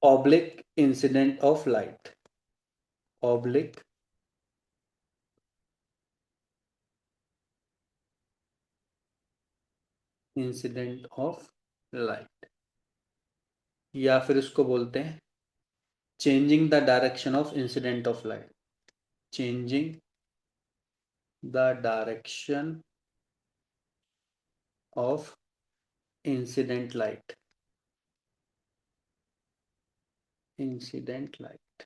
Oblique incident of light, oblique incident of light, या फिर इसको बोलते हैं changing the direction of incident of light, changing the direction of incident light, incident light.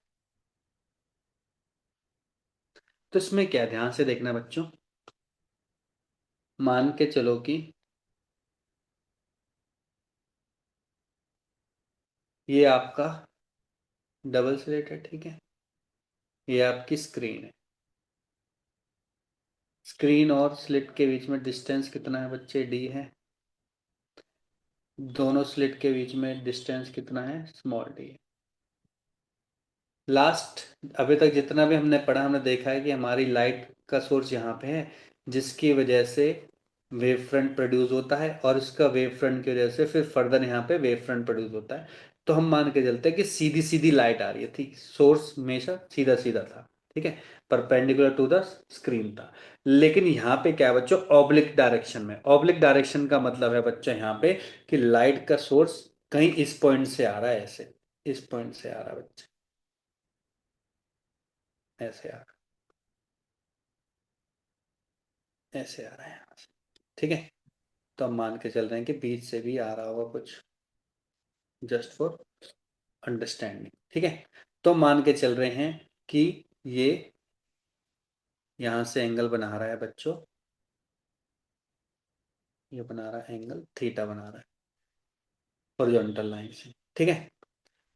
तो इसमें क्या ध्यान से देखना बच्चों, मान के चलो कि ये आपका डबल स्लिट है, ठीक है, ये आपकी स्क्रीन है। स्क्रीन और स्लिट के बीच में डिस्टेंस कितना है बच्चे, डी है। दोनों स्लिट के बीच में डिस्टेंस कितना है, स्मॉल डी है। लास्ट अभी तक जितना भी हमने पढ़ा, हमने देखा है कि हमारी लाइट का सोर्स यहाँ पे है, जिसकी वजह से वेव फ्रंट प्रोड्यूस होता है, और इसका वेव फ्रंट की वजह से फिर फर्दर यहाँ पे वेव फ्रंट प्रोड्यूस होता है। तो हम मान के चलते हैं कि सीधी सीधी लाइट आ रही है, ठीक, सोर्स हमेशा सीधा सीधा था, ठीक है, परपेंडिकुलर टू द स्क्रीन था। लेकिन यहाँ पे क्या है बच्चों, ऑब्लिक डायरेक्शन में। ऑब्लिक डायरेक्शन का मतलब है बच्चों यहाँ पे कि लाइट का सोर्स कहीं इस पॉइंट से आ रहा है, ऐसे इस पॉइंट से आ रहा है बच्चे, ऐसे आ रहा है, ऐसे आ रहा है यहाँ से, ठीक है। तो हम मान के चल रहे हैं कि बीच से भी आ रहा होगा कुछ, जस्ट फॉर अंडरस्टैंडिंग, ठीक है। तो मान के चल रहे हैं कि ये यहां से एंगल बना रहा है बच्चों, ये बना रहा है एंगल थीटा, बना रहा है हॉरिजॉन्टल लाइन से, ठीक है।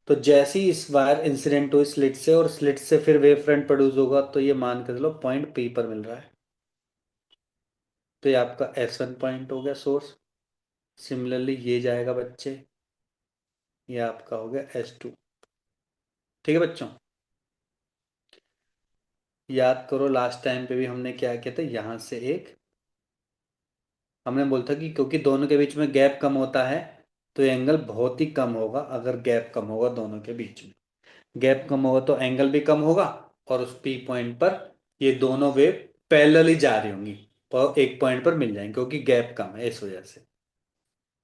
तो जैसे ही इस वायर इंसिडेंट हुई स्लिट से, और स्लिट से फिर वेव फ्रंट प्रोड्यूस होगा, तो ये मान के चलो पॉइंट पी पर मिल रहा है। तो ये आपका S1 पॉइंट हो गया सोर्स। सिमिलरली ये जाएगा बच्चे, ये आपका हो गया S2, ठीक है बच्चों। याद करो लास्ट टाइम पे भी हमने क्या किया था, यहां से एक हमने बोला था कि क्योंकि दोनों के बीच में गैप कम होता है, तो ये एंगल बहुत ही कम होगा। अगर गैप कम होगा दोनों के बीच में, गैप कम होगा तो एंगल भी कम होगा, और उस पी पॉइंट पर ये दोनों वेव पैरेलली जा रही होंगी और एक पॉइंट पर मिल जाएंगे, क्योंकि गैप कम है इस वजह से।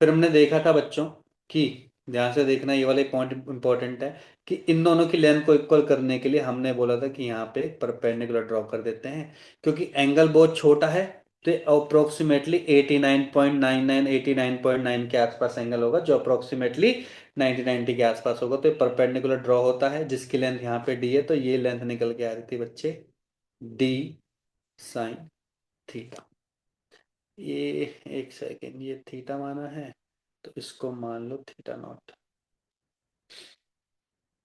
फिर हमने देखा था बच्चों कि, ध्यान से देखना, ये वाला पॉइंट इंपॉर्टेंट है, कि इन दोनों की लेंथ को इक्वल करने के लिए हमने बोला था कि यहाँ पे एक परपेंडिकुलर ड्रॉ कर देते हैं, क्योंकि एंगल बहुत छोटा है। तो अप्रोक्सीमेटली 89.99 89.9 के आसपास एंगल होगा, जो अप्रोक्सीमेटली 90 के आसपास होगा। तो परपेंडिकुलर ड्रॉ होता है, जिसकी लेंथ यहाँ पे डी है, तो ये लेंथ निकल के आ रही थी बच्चे डी साइन थीटा। ये एक सेकेंड, ये थीटा माना है, तो इसको मान लो theta nought,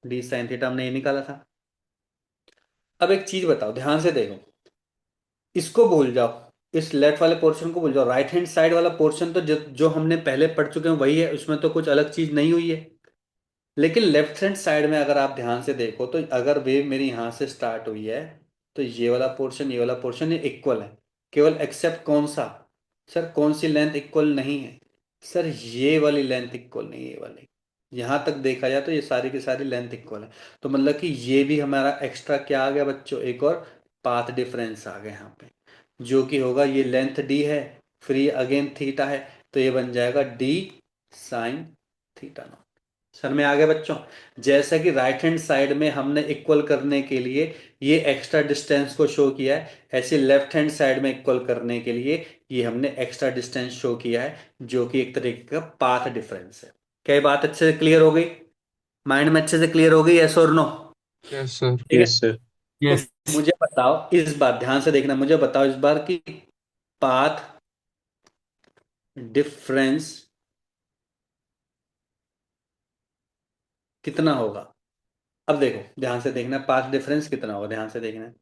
d sine theta हमने ये निकाला था। अब एक चीज बताओ, ध्यान से देखो, इसको भूल जाओ, इस लेफ्ट वाले पोर्शन को भूल जाओ। राइट हैंड साइड वाला पोर्शन तो जो हमने पहले पढ़ चुके हैं वही है, उसमें तो कुछ अलग चीज नहीं हुई है। लेकिन लेफ्ट हैंड साइड में अगर आप ध्यान से देखो, तो अगर वेव मेरी यहां से स्टार्ट हुई है, तो ये वाला पोर्शन, ये वाला पोर्शन, ये इक्वल है। केवल एक्सेप्ट कौन सा, सर कौन सी लेंथ इक्वल नहीं है, सर ये वाली लेंथ इक्वल नहीं है, ये वाली। यहां तक देखा जाए तो ये सारी की सारी लेंथ इक्वल है। तो मतलब कि ये भी हमारा एक्स्ट्रा क्या आ गया बच्चों, एक और पाथ डिफरेंस आ गया यहाँ पे, जो कि होगा, ये लेंथ डी है, फिर ये अगेन थीटा है, तो ये बन जाएगा D sine theta not. Sir में आ गया बच्चों। जैसा कि राइट हैंड साइड में हमने इक्वल करने के लिए ये एक्स्ट्रा डिस्टेंस को शो किया है, ऐसे लेफ्ट हैंड साइड में इक्वल करने के लिए ये हमने एक्स्ट्रा डिस्टेंस शो किया है, जो कि एक तरीके का पाथ डिफरेंस है। क्या ये बात अच्छे से क्लियर हो गई, माइंड में अच्छे से क्लियर हो गई, यस और नो? Yes sir. ठीक है। Yes sir. तो यस। मुझे बताओ इस बार, ध्यान से देखना, मुझे बताओ इस बार की पाथ डिफरेंस कितना होगा। अब देखो ध्यान से देखना, पाथ डिफरेंस कितना होगा, ध्यान से देखना।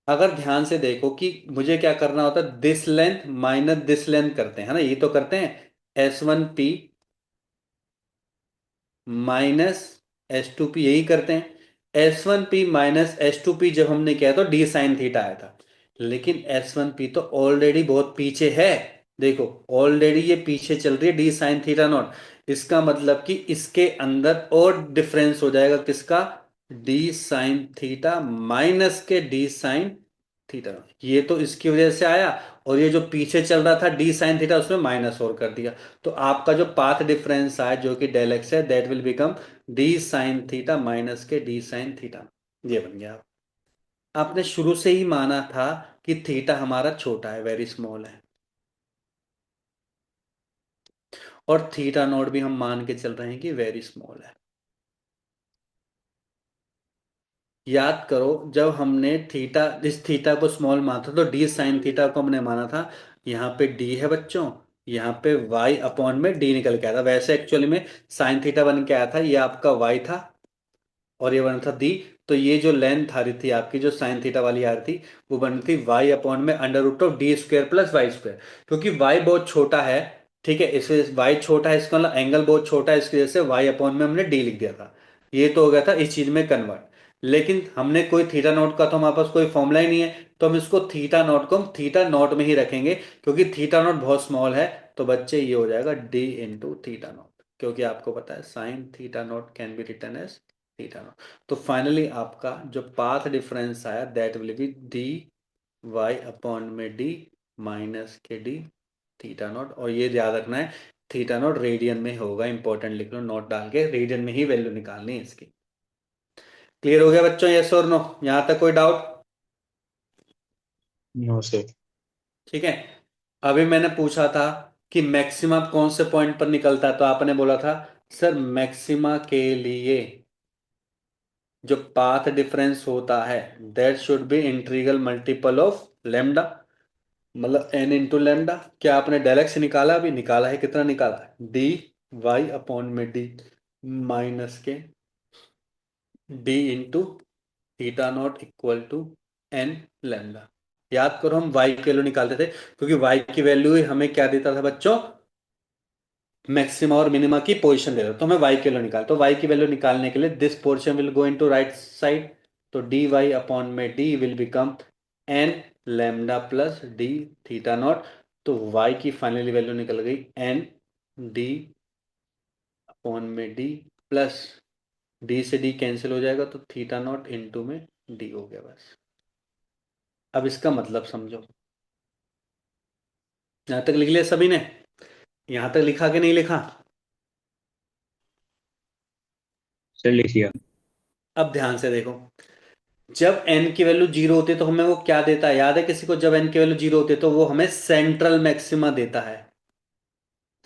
अगर ध्यान से देखो कि मुझे क्या करना होता है, this length minus this length करते हैं, है ना, ये तो करते हैं, S1P माइनस S2P, यही करते हैं। S1P माइनस S2P जब हमने किया तो डी साइन थीटा आया था, लेकिन S1P तो ऑलरेडी बहुत पीछे है, देखो ऑलरेडी ये पीछे चल रही है डी साइन थीटा नॉट, इसका मतलब कि इसके अंदर और डिफरेंस हो जाएगा किसका, डी साइन थीटा माइनस के डी साइन थीटा नॉट, ये तो इसकी वजह से आया। और ये जो पीछे चल रहा था डी साइन थीटा उसमें माइनस और कर दिया, तो आपका जो पाथ डिफरेंस आया जो कि डेल एक्स है that will become D sine theta minus के डी साइन थीटा, ये बन गया। आपने शुरू से ही माना था कि थीटा हमारा छोटा है, वेरी स्मॉल है, और थीटा नॉट भी हम मान के चल रहे हैं कि वेरी स्मॉल है। याद करो जब हमने थीटा, इस थीटा को स्मॉल माना था तो डी साइन थीटा को हमने माना था, यहाँ पे डी है बच्चों, यहाँ पे वाई अपॉन में डी निकल के आया था, वैसे एक्चुअली में साइन थीटा बन के आया था, ये आपका वाई था और ये बना था दी। तो ये जो लेंथ आ रही थी आपकी जो साइन थीटा वाली आ रही थी वो बन रही थी वाई अपॉन में under root of D square plus Y square, क्योंकि वाई बहुत छोटा है, ठीक है, इस वजह से वाई छोटा है, इसका मतलब एंगल बहुत छोटा है, इसकी वजह से वाई अपॉन में हमने डी लिख दिया था। ये तो हो गया था इस चीज में कन्वर्ट। लेकिन हमने कोई थीटा नॉट का तो हमारे पास कोई फॉर्मूला ही नहीं है, तो हम इसको थीटा नॉट को हम थीटा नॉट में ही रखेंगे, क्योंकि थीटा नॉट बहुत स्मॉल है। तो बच्चे ये हो जाएगा डी इंटू थीटा नॉट, क्योंकि आपको पता है sine theta naught can be written as theta naught. तो फाइनली आपका जो पाथ डिफरेंस आया that will be D Y upon में डी माइनस के डी थीटा नॉट, और ये याद रखना है थीटा नॉट रेडियन में होगा, इंपॉर्टेंट लिख लो नोट डाल के, रेडियन में ही वैल्यू निकालनी है इसकी। क्लियर हो गया बच्चों, यस और नो, यहां तक कोई डाउट? No sir. ठीक है। अभी मैंने पूछा था कि मैक्सिमा कौन से पॉइंट पर निकलता है, तो आपने बोला था सर मैक्सिमा के लिए जो पाथ डिफरेंस होता है that should be integral multiple of lambda, मतलब एन इंटू लेमडा। क्या आपने डायरेक्ट से निकाला, अभी निकाला है, कितना निकाला है, डी वाई अपॉन में डी माइनस के D into theta naught equal to N lambda. याद करो हम वाई की वैल्यू निकालते थे, क्योंकि वाई की वैल्यू ही हमें क्या देता था बच्चों, मैक्सिमा और मिनिमा की पोजीशन दे दो, तो हमें वाई की वैल्यू निकाल, तो वाई की वैल्यू निकालने के लिए this portion will go into right side, तो डी वाई अपॉन में D will become an lambda plus D theta naught. तो वाई की फाइनली वैल्यू निकल गई एन डी अपॉन में डी प्लस डी से डी कैंसिल हो जाएगा तो थीटा नॉट इनटू में डी हो गया बस। अब इसका मतलब समझो, यहां तक लिख लिया सभी ने, यहां तक लिखा कि नहीं लिखा? सर लिख लिया। अब ध्यान से देखो, जब n की वैल्यू जीरो होती है तो हमें वो क्या देता है, याद है किसी को, जब n की वैल्यू जीरो होती है तो वो हमें सेंट्रल मैक्सिमा देता है,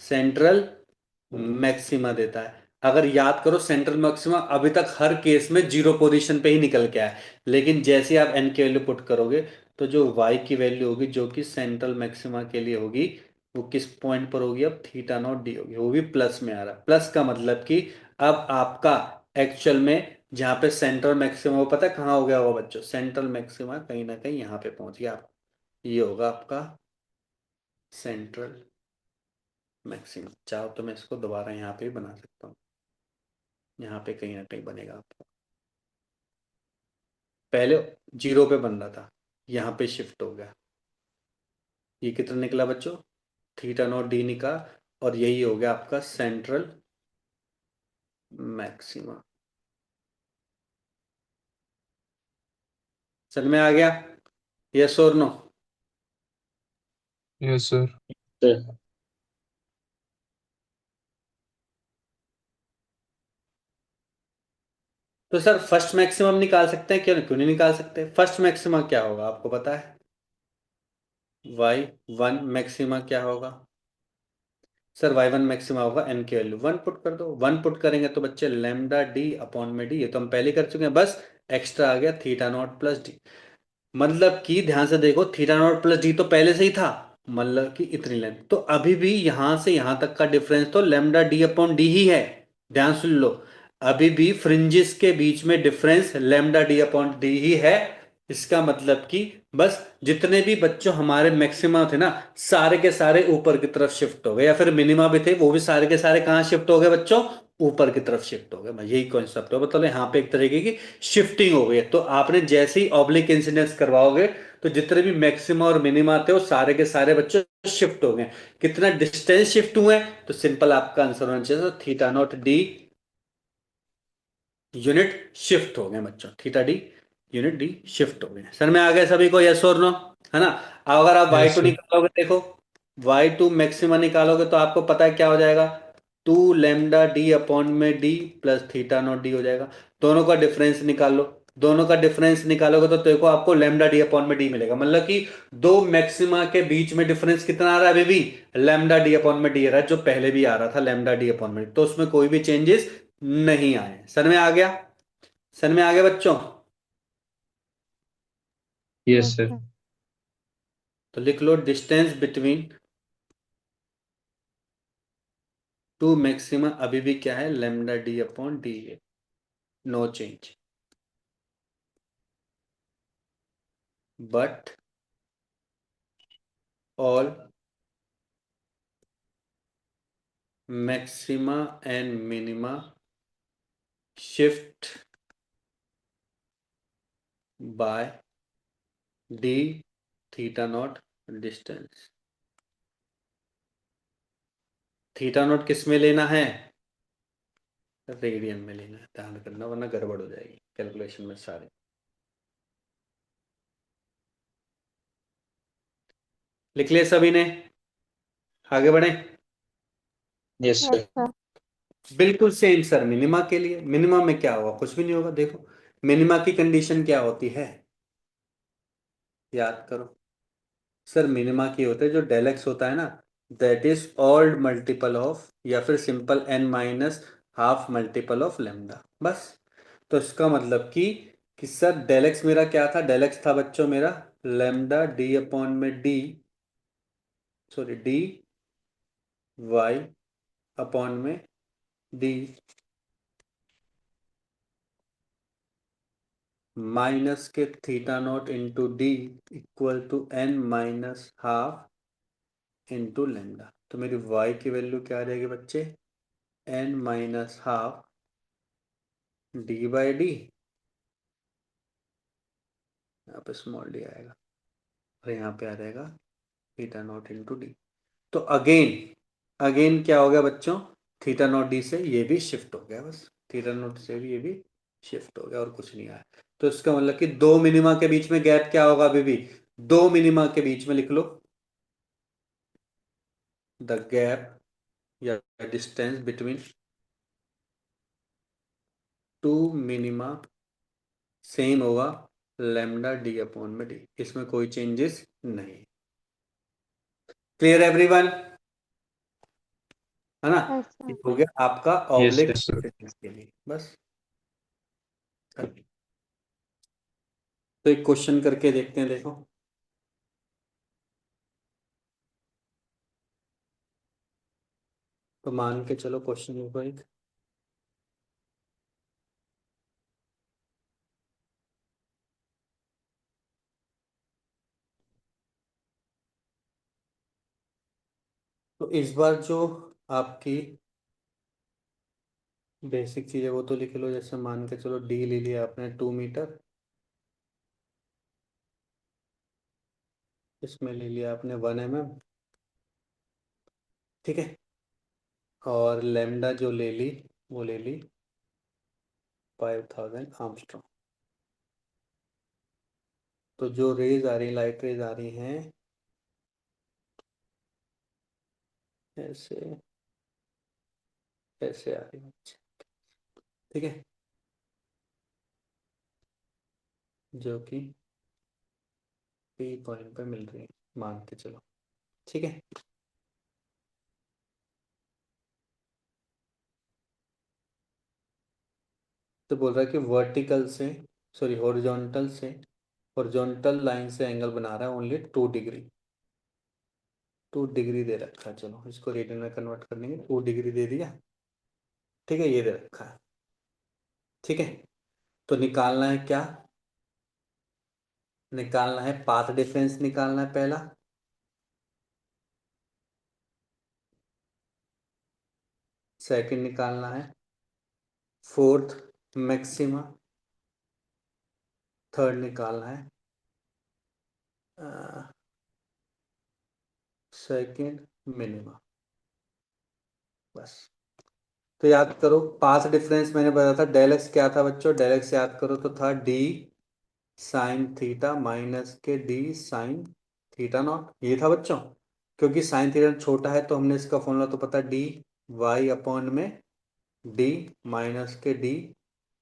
सेंट्रल मैक्सिमा देता है। अगर याद करो सेंट्रल मैक्सिमा अभी तक हर केस में जीरो पोजीशन पे ही निकल के आया है, लेकिन जैसे ही आप n की वैल्यू पुट करोगे तो जो y की वैल्यू होगी जो कि सेंट्रल मैक्सिमा के लिए होगी वो किस पॉइंट पर होगी, अब थीटा नॉट डी होगी, वो भी प्लस में आ रहा है। प्लस का मतलब कि अब आपका एक्चुअल में जहां पे सेंट्रल मैक्सिमा वो पता है कहाँ हो गया होगा बच्चों, सेंट्रल मैक्सिमा कहीं ना कहीं यहाँ पे पहुंच गया आप, ये होगा आपका सेंट्रल मैक्सिमम। चाहो तो मैं इसको दोबारा यहाँ पे भी बना सकता हूँ, यहाँ पे कहीं ना कहीं बनेगा आपको, पहले जीरो पे बन रहा था, यहाँ पे शिफ्ट हो गया, ये कितना निकला बच्चों, थीटा नॉट डी निकला, और यही हो गया आपका सेंट्रल मैक्सिमा। समझ में आ गया, यस और नो? Yes sir. सर तो सर फर्स्ट मैक्सिमम निकाल सकते हैं, क्यों क्यों नहीं निकाल सकते? फर्स्ट मैक्सिमा क्या होगा आपको पता है, वाई वन मैक्सिमा क्या होगा सर, वाई वन मैक्सिमा होगा एन की वैल्यू वन पुट कर दो, वन पुट करेंगे तो बच्चे लेमडा डी अपॉन में डी, ये तो हम पहले कर चुके हैं, बस एक्स्ट्रा आ गया थीटा नॉट प्लस डी। मतलब कि ध्यान से देखो थीटा नॉट प्लस डी तो पहले से ही था, मतलब कि इतनी लेंथ, तो अभी भी यहां से यहां तक का डिफरेंस तो लेमडा डी अपॉन डी ही है, ध्यान सुन लो, अभी भी फ्रिंजेस के बीच में difference lambda D upon d ही है। इसका मतलब कि बस जितने भी बच्चों हमारे मैक्सिमा थे ना सारे के सारे ऊपर की तरफ शिफ्ट हो गए, या फिर मिनिमा भी थे वो भी सारे के सारे कहाँ शिफ्ट हो गए बच्चों, ऊपर की तरफ शिफ्ट हो गए, मैं यही कॉन्सेप्ट हो, मतलब यहाँ पे एक तरीके की शिफ्टिंग हो गई है। तो आपने जैसे ही ऑब्लिक इंसिडेंस करवाओगे तो जितने भी मैक्सिमा और मिनिमा थे वो सारे के सारे बच्चों शिफ्ट हो गए। कितना डिस्टेंस शिफ्ट हुए हैं? तो सिंपल आपका आंसर होना चाहिए theta nought D unit shift हो गए बच्चों, theta D unit D shift हो गए। सर में आ गए सभी को, यस और नो? है ना? अब अगर आप वाई यस टू सर। निकालोगे, देखो वाई टू मैक्सिमा निकालोगे तो आपको पता है क्या हो जाएगा, 2 लैम्डा डी अपॉन में D plus theta nought D हो जाएगा। दोनों का डिफरेंस निकाल लो, दोनों का डिफरेंस निकालोगे तो देखो आपको लैम्डा डी अपॉन में डी मिलेगा, मतलब कि दो मैक्सिमा के बीच में डिफरेंस कितना आ रहा है अभी भी, लैम्डा डी अपॉन में डी आ रहा है, जो पहले भी आ रहा था लैम्डा डी अपॉन में, तो उसमें कोई भी चेंजेस नहीं आए। सर में आ गया? सर में आ गया बच्चों? Yes yes sir. सर। तो लिख लो डिस्टेंस बिटवीन टू मैक्सिमा अभी भी क्या है, लेमडा डी अपॉन डी है, no change. But all maxima and minima shift by D theta naught distance. Theta naught किस में लेना है? रेडियन में लेना है, ध्यान करना वरना गड़बड़ हो जाएगी कैलकुलेशन में सारे। लिख लिया सभी ने? आगे बढ़े? Yes yes sir. सर। बिल्कुल सेम सर मिनिमा के लिए। मिनिमा में क्या होगा? कुछ भी नहीं होगा। देखो मिनिमा की कंडीशन क्या होती है, याद करो। सर मिनिमा की होते हैं जो डेल एक्स होता है ना, that is odd multiple of या फिर simple N minus half multiple of lambda, बस। तो इसका मतलब कि सर डेल एक्स मेरा क्या था? डेल एक्स था बच्चों मेरा लेमडा डी अपॉन में D, sorry D Y upon में डी माइनस के theta naught into D equal to N minus half into lambda. तो मेरी वाई की वैल्यू क्या आ जाएगी बच्चे? N minus half D by D, यहाँ पे स्मॉल डी आएगा और यहाँ पे आ जाएगा थीटा नॉट इंटू डी। तो अगेन अगेन क्या हो गया बच्चों, थीटा नॉट डी से ये भी शिफ्ट हो गया, बस थीटा नॉट से भी ये भी शिफ्ट हो गया और कुछ नहीं आया। तो इसका मतलब कि दो मिनिमा के बीच में गैप क्या होगा अभी भी, दो मिनिमा के बीच में लिख लो द गैप या distance between to minima same होगा लेमडा डी अपॉन में डी, इसमें कोई चेंजेस नहीं। Clear everyone? है ना? यस ये सर। हो गया आपका yes oblique yes sir. Difference के लिए, बस। तो एक क्वेश्चन करके देखते हैं, देखो। तो मान के चलो क्वेश्चन को एक, तो इस बार जो आपकी बेसिक चीज है वो तो लिख लो। जैसे मान के चलो डी ले लिया आपने 2 मीटर, इसमें ले लिया आपने 1 mm, ठीक है। और लेमडा जो ले ली वो ले ली 5000 आर्मस्ट्रॉन्ग। तो जो रेज आ रही, लाइट रेज आ रही हैं ऐसे ऐसे आ रही हैं, ठीक है, जो कि पी पॉइंट पे मिल रही है, मान के चलो, ठीक है। तो बोल रहा है कि वर्टिकल से, सॉरी हॉरिजॉन्टल से, हॉरिजॉन्टल लाइन से एंगल बना रहा है ओनली 2 डिग्री। 2 डिग्री दे रखा है, चलो इसको रेडियन में कन्वर्ट कर लेंगे, 2 डिग्री दे दिया, ठीक है, ये दे रखा है, ठीक है। तो निकालना है क्या? निकालना है पाथ डिफरेंस, निकालना है पहला। सेकंड निकालना है फोर्थ मैक्सिमा। थर्ड निकालना है सेकेंड मिनिमा। बस। तो याद करो पाथ डिफरेंस मैंने बताया था, डेल एक्स क्या था बच्चों, डेल एक्स याद करो तो था डी साइन थीटा माइनस के डी साइन थीटा नॉट, ये था बच्चों। क्योंकि साइन थीटा छोटा है तो हमने इसका फॉर्मूला तो पता, डी वाई अपॉन में डी माइनस के D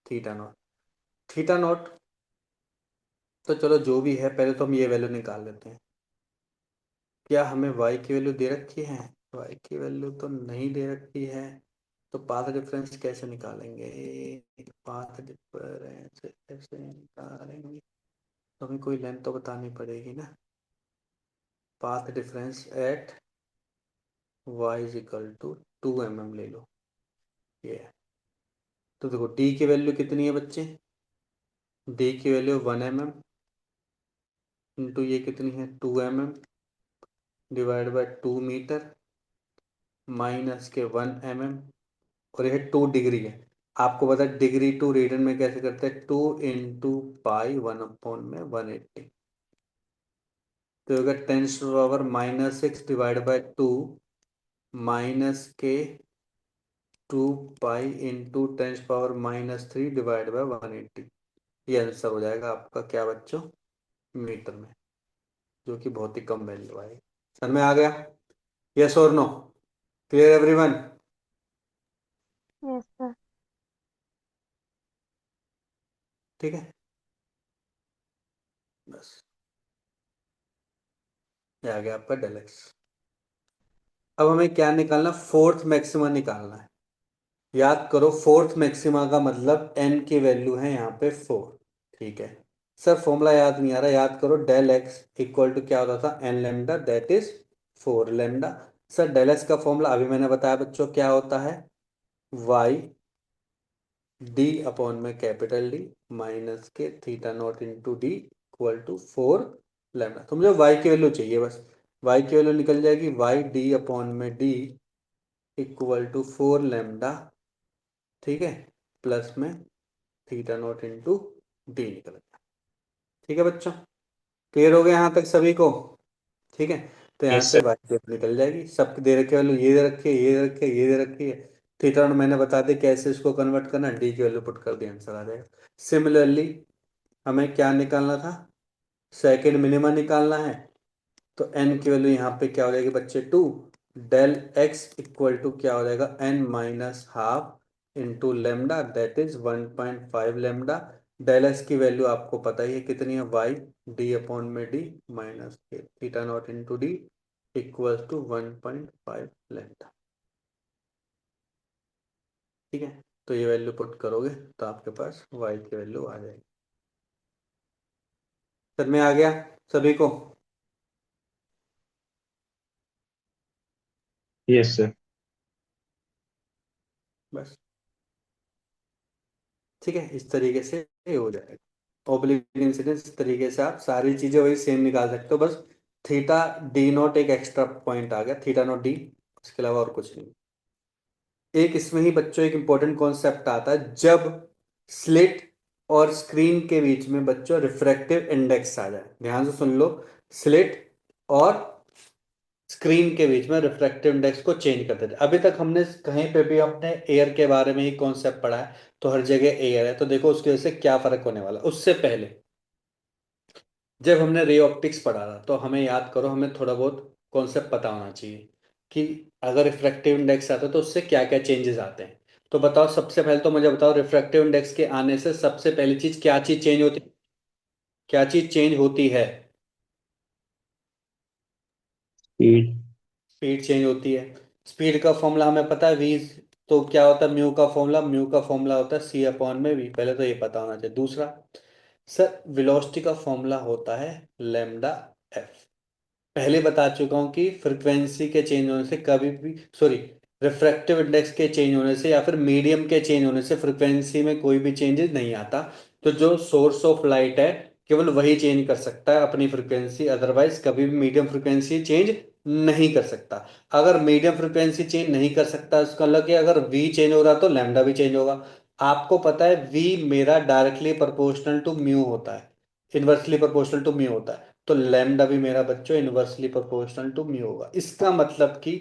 theta not. Theta naught तो चलो जो भी है, पहले तो हम ये वैल्यू निकाल लेते हैं। क्या हमें y की वैल्यू दे रखी है? y की वैल्यू तो नहीं दे रखी है। तो पाथ डिफरेंस कैसे निकालेंगे? पाथ डिफरेंस कैसे निकालेंगे? तो हमें कोई लेंथ तो बतानी पड़ेगी ना। Path difference at y is equal to 2 mm ले लो, ये है। तो देखो d की वैल्यू कितनी है बच्चे? d की वैल्यू 1 mm इंटू ये कितनी है 2 mm divide by 2 metre minus के 1 mm, और यह 2 डिग्री है। आपको पता है डिग्री टू रेडियन में कैसे करते हैं, 2 इंटू पाई 1/में 180। तो अगर 10⁻⁻6 डिवाइड बाय 2 माइनस के 2 पाई इंटू 10⁻⁻3 डिवाइड बाय 180, ये आंसर हो जाएगा आपका क्या बच्चों, मीटर में, जो कि बहुत ही कम वैल्यू आएगी। समझ में आ गया? यस और no? Clear everyone? Yes sir. ठीक है, बस ये आ गया आपका डेल एक्स। अब हमें क्या निकालना, फोर्थ मैक्सिमा निकालना है। याद करो फोर्थ मैक्सिमा का मतलब एन की वैल्यू है यहाँ पे 4। ठीक है सर, फॉर्मूला याद नहीं आ रहा, याद करो डेल एक्स इक्वल टू क्या होता था, N lambda that is 4 lambda. Sir del X का फॉर्मूला अभी मैंने बताया बच्चों क्या होता है, वाई डी अपॉन में कैपिटल डी माइनस के theta naught into D equal to 4 lambda. तो मुझे वाई की वैल्यू चाहिए बस, वाई की वैल्यू निकल जाएगी वाई डी अपॉन में डी इक्वल टू 4 लेमडा, ठीक है, प्लस में थीटा नॉट इंटू डी निकल गया। ठीक है बच्चों, क्लियर हो गया यहाँ तक सभी को? ठीक है, तो यहाँ यस से सर। बाकी निकल जाएगी, सबके दे रखे वैल्यू ये दे रखी है, ये दे रखी है, ये दे रखी है। थीटा नॉट मैंने बता दिया कैसे इसको कन्वर्ट करना, डी की वैल्यू पुट कर दिया, आंसर आ जाएगा। सिमिलरली हमें क्या निकालना था, सेकेंड मिनिमम निकालना है। तो एन की वैल्यू यहाँ पे क्या हो जाएगी बच्चे 2, डेल एक्स इक्वल टू क्या हो जाएगा n-12 into lambda that is 1.5 lambda. Del X की वैल्यू आपको पता ही है कितनी है, वाई डी अपॉन में डी माइनस के theta naught into D equal to 1.5 lambda. ठीक है, तो ये वैल्यू पुट करोगे तो आपके पास वाई की वैल्यू आ जाएगी। सर में आ गया सभी को? Yes sir. बस ठीक है, इस तरीके से ये हो जाएगा। ओब्लिक इंसिडेंस, इस तरीके से आप सारी चीजें वही सेम निकाल सकते हो, बस थीटा डी नॉट एक एक्स्ट्रा पॉइंट आ गया, थीटा नॉट डी, इसके अलावा और कुछ नहीं। एक इसमें ही बच्चों एक इंपॉर्टेंट कॉन्सेप्ट आता है, जब स्लिट और स्क्रीन के बीच में बच्चों रिफ्रैक्टिव इंडेक्स आ जाए, ध्यान से सुन लो, स्लिट और स्क्रीन के बीच में रिफ्रैक्टिव इंडेक्स को चेंज करते थे। अभी तक हमने कहीं पे भी अपने एयर के बारे में ही कॉन्सेप्ट पढ़ा है, तो हर जगह एयर है, तो देखो उसकी वजह से क्या फर्क होने वाला। उससे पहले जब हमने रे ऑप्टिक्स पढ़ा था तो हमें याद करो, हमें थोड़ा बहुत कॉन्सेप्ट पता होना चाहिए कि अगर रिफ्रैक्टिव इंडेक्स आता है तो उससे क्या क्या चेंजेस आते हैं। तो बताओ, सबसे पहले तो मुझे बताओ, रिफ्रैक्टिव इंडेक्स के आने से सबसे पहली चीज क्या चीज चेंज होती, क्या चीज चेंज होती है? स्पीड। स्पीड चेंज होती है। स्पीड का फॉर्मूला हमें पता है, वी, तो क्या होता है म्यू का फॉर्मूला होता है सी अपॉन में वी, पहले तो ये पता होना चाहिए। दूसरा सर, वेलोसिटी का फॉर्मूला होता है लेमडा एफ, पहले बता चुका हूं कि फ्रिक्वेंसी के चेंज होने से कभी भी, सॉरी, रिफ्रैक्टिव इंडेक्स के चेंज होने से या फिर मीडियम के चेंज होने से फ्रिक्वेंसी में कोई भी चेंजेस नहीं आता। तो जो सोर्स ऑफ लाइट है केवल वही चेंज कर सकता है अपनी फ्रिक्वेंसी, अदरवाइज कभी भी मीडियम फ्रिक्वेंसी चेंज नहीं कर सकता। अगर मीडियम फ्रिक्वेंसी चेंज नहीं कर सकता, इसका मतलब कि अगर वी चेंज हो रहा तो लैम्डा भी चेंज होगा। आपको पता है वी मेरा डायरेक्टली प्रोपोर्शनल टू म्यू होता है, इन्वर्सली प्रोपोर्शनल टू म्यू होता है। तो लैम्डा भी मेरा बच्चों इनवर्सली प्रोपोर्शनल टू म्यू होगा। इसका मतलब कि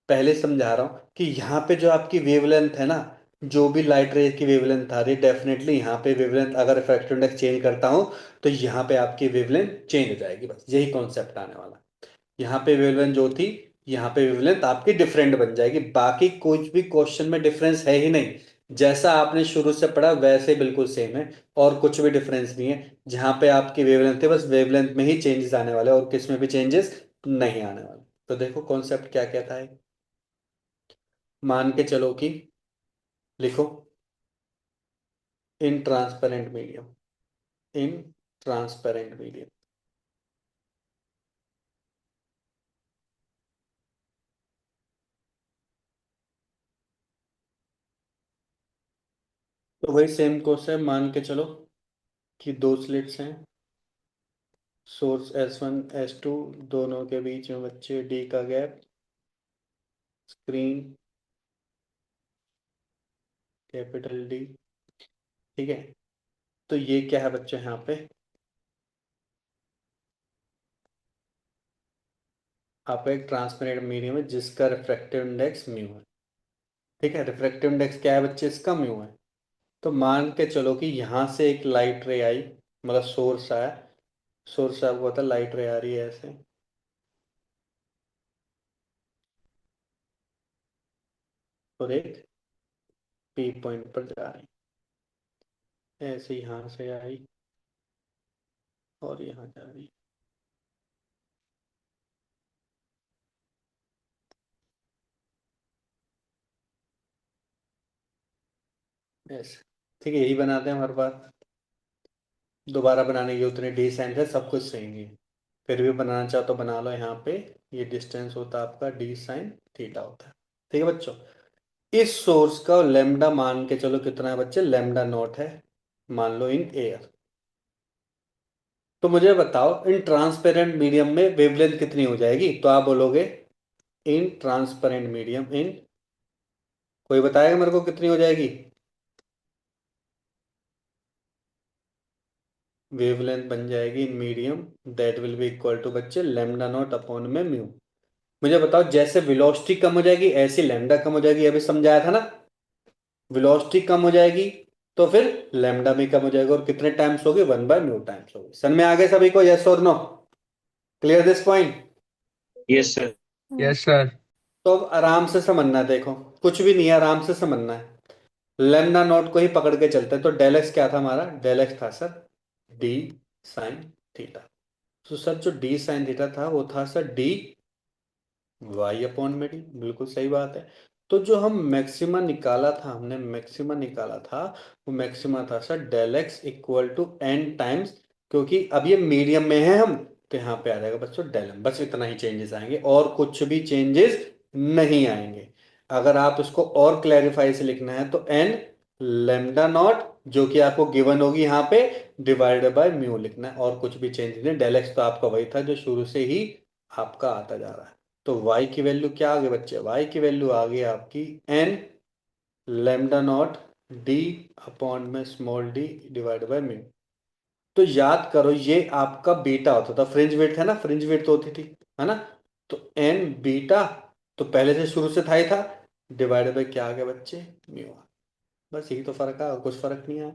पहले समझा रहा हूं कि यहाँ पे जो आपकी वेवलेंथ है ना, जो भी लाइट रे की वेवलेंथ आ रही है, डेफिनेटली यहाँ पे वेवलेंथ अगर रिफ्रैक्टिव इंडेक्स चेंज करता हूँ तो यहाँ पे आपकी वेवलेंथ चेंज हो जाएगी। बस यही कॉन्सेप्ट आने वाला। यहाँ पे वेवलेंथ जो थी, यहाँ पे वेवलेंथ आपकी डिफरेंट बन जाएगी। बाकी कुछ भी क्वेश्चन में डिफरेंस है ही नहीं, जैसा आपने शुरू से पढ़ा वैसे बिल्कुल सेम है, और कुछ भी डिफरेंस नहीं है। जहाँ पे आपकी वेवलेंथ है बस वेवलेंथ में ही चेंजेस आने वाले, और किस में भी चेंजेस नहीं आने वाले। तो देखो कॉन्सेप्ट क्या क्या था। मान के चलो कि, लिखो, in transparent medium, in transparent medium. तो वही सेम कोर्स है। मान के चलो कि दो स्लिट्स हैं, सोर्स S1 S2, दोनों के बीच में बच्चे डी का गैप, स्क्रीन कैपिटल डी। ठीक है। तो ये क्या है बच्चों यहाँ पे, आपका एक ट्रांसपेरेंट मीडियम है जिसका रिफ्रैक्टिव इंडेक्स म्यू है। ठीक है, रिफ्रैक्टिव इंडेक्स क्या है बच्चे, इसका म्यू है। तो मान के चलो कि यहाँ से एक लाइट रे आई, मतलब सोर्स आया, सोर्स आपको पता लाइट रे आ रही है ऐसे, और एक पी पॉइंट पर जा रही, ऐसे यहाँ से आई और यहाँ जा रही, ऐसे। ठीक है, यही बनाते हैं हमारे पास। दोबारा बनाने की उतनी डिस्टेंस है, सब कुछ सही है। फिर भी बनाना चाहो तो बना लो। यहाँ पे ये डिस्टेंस होता है आपका डी साइन थीटा होता है। ठीक है बच्चों, इस सोर्स का लेमडा मान के चलो कितना है बच्चे, लेमडा नॉट है, मान लो इन एयर। तो मुझे बताओ इन ट्रांसपेरेंट मीडियम में वेवलेंथ कितनी हो जाएगी, तो आप बोलोगे इन ट्रांसपेरेंट मीडियम इन, कोई बताएगा मेरे को कितनी हो जाएगी। वेवलेंथ बन जाएगी in medium, that will be equal to बच्चे लेमडा नॉट अपॉन में म्यू। मुझे बताओ जैसे वेलोसिटी कम हो जाएगी ऐसी लैम्डा कम हो जाएगी, अभी समझाया था ना। वेलोसिटी कम हो जाएगी तो फिर लैम्डा भी कम हो जाएगा, और कितने टाइम्स होगी, 1/μ टाइम्स होगी। सन में आ गए सभी को, यस और no, clear this point. Yes sir. Yes sir. तो अब आराम से समझना है, देखो कुछ भी नहीं है, आराम से समझना है। लेमडा नॉट को ही पकड़ के चलते हैं। तो डेल एक्स क्या था हमारा, डेल एक्स था सर डी साइन थीटा। तो सर जो डी साइन थीटा था वो था सर डी वाई अपॉन में डी, बिल्कुल सही बात है। तो जो हम मैक्सिमा निकाला था, हमने मैक्सिमा निकाला था, वो मैक्सिमा था sir del x equal to n times, क्योंकि अब ये मीडियम में है हम, तो यहाँ पे आ जाएगा बच्चों डेल एम। बस इतना ही चेंजेस आएंगे और कुछ भी चेंजेस नहीं आएंगे। अगर आप इसको और क्लैरिफाई से लिखना है तो एन लेमडा नॉट, जो कि आपको गिवन होगी यहाँ पे, डिवाइडेड बाय म्यू लिखना है, और कुछ भी चेंज नहीं। डेल एक्स तो आपका वही था जो शुरू से ही आपका आता जा रहा है। तो y की वैल्यू क्या आ गई बच्चे, y की वैल्यू आ गई आपकी n lambda nought d upon में small d divide by mu. तो याद करो ये आपका बीटा होता था, फ्रिंज विड्थ है ना, फ्रिंज विड्थ होती थी, है ना। तो n बीटा तो पहले से शुरू से था ही था, डिवाइड बाय क्या आ गया बच्चे, म्यू। बस यही तो फर्क है, और कुछ फर्क नहीं है।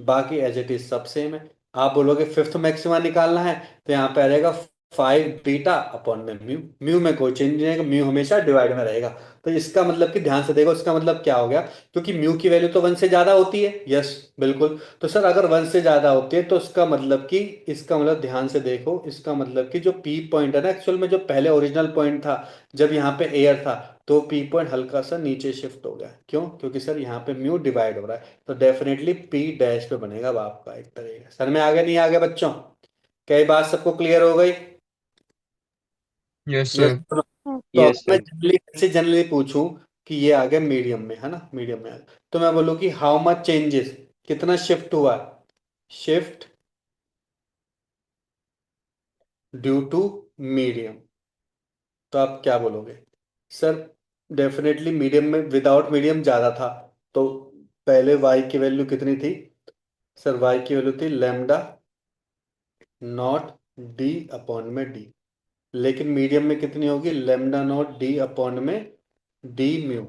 बाकी एज इट इज सब सेम है। आप बोलोगे फिफ्थ मैक्सिमा निकालना है, तो यहाँ पे आ जाएगा 5 बीटा अपॉन में म्यू। म्यू में कोई चेंज नहीं रहेगा, म्यू हमेशा डिवाइड में रहेगा। तो इसका मतलब कि ध्यान से देखो, इसका मतलब क्या हो गया, क्योंकि म्यू की वैल्यू तो 1 से ज्यादा होती है, यस बिल्कुल। तो सर अगर 1 से ज्यादा होती है तो इसका मतलब कि, इसका मतलब ध्यान से देखो, इसका मतलब कि जो पी पॉइंट है ना, एक्चुअल में जो पहले ओरिजिनल पॉइंट था जब यहाँ पे एयर था, तो पी पॉइंट हल्का सा नीचे शिफ्ट हो गया। क्यों, क्योंकि सर यहाँ पे म्यू डिवाइड हो रहा है, तो डेफिनेटली पी डैश पे बनेगा अब आपका एक तरीके। सर में आगे नहीं आगे बच्चों, क्या ये बात सबको क्लियर हो गई। Yes yes. सर। तो अब यस मैं सर। जनरली पूछूं कि ये आ गया मीडियम में, है ना, मीडियम में आ गया, तो मैं बोलूँ कि हाउ मच चेंजेस, कितना शिफ्ट हुआ, शिफ्ट ड्यू टू मीडियम। तो आप क्या बोलोगे सर, डेफिनेटली मीडियम में, विदाउट मीडियम ज्यादा था। तो पहले y की वैल्यू कितनी थी, सर y की वैल्यू थी लेमडा नॉट डी अपॉन में डी, लेकिन मीडियम में कितनी होगी, लेमडा नॉट डी अपॉन में डी म्यू।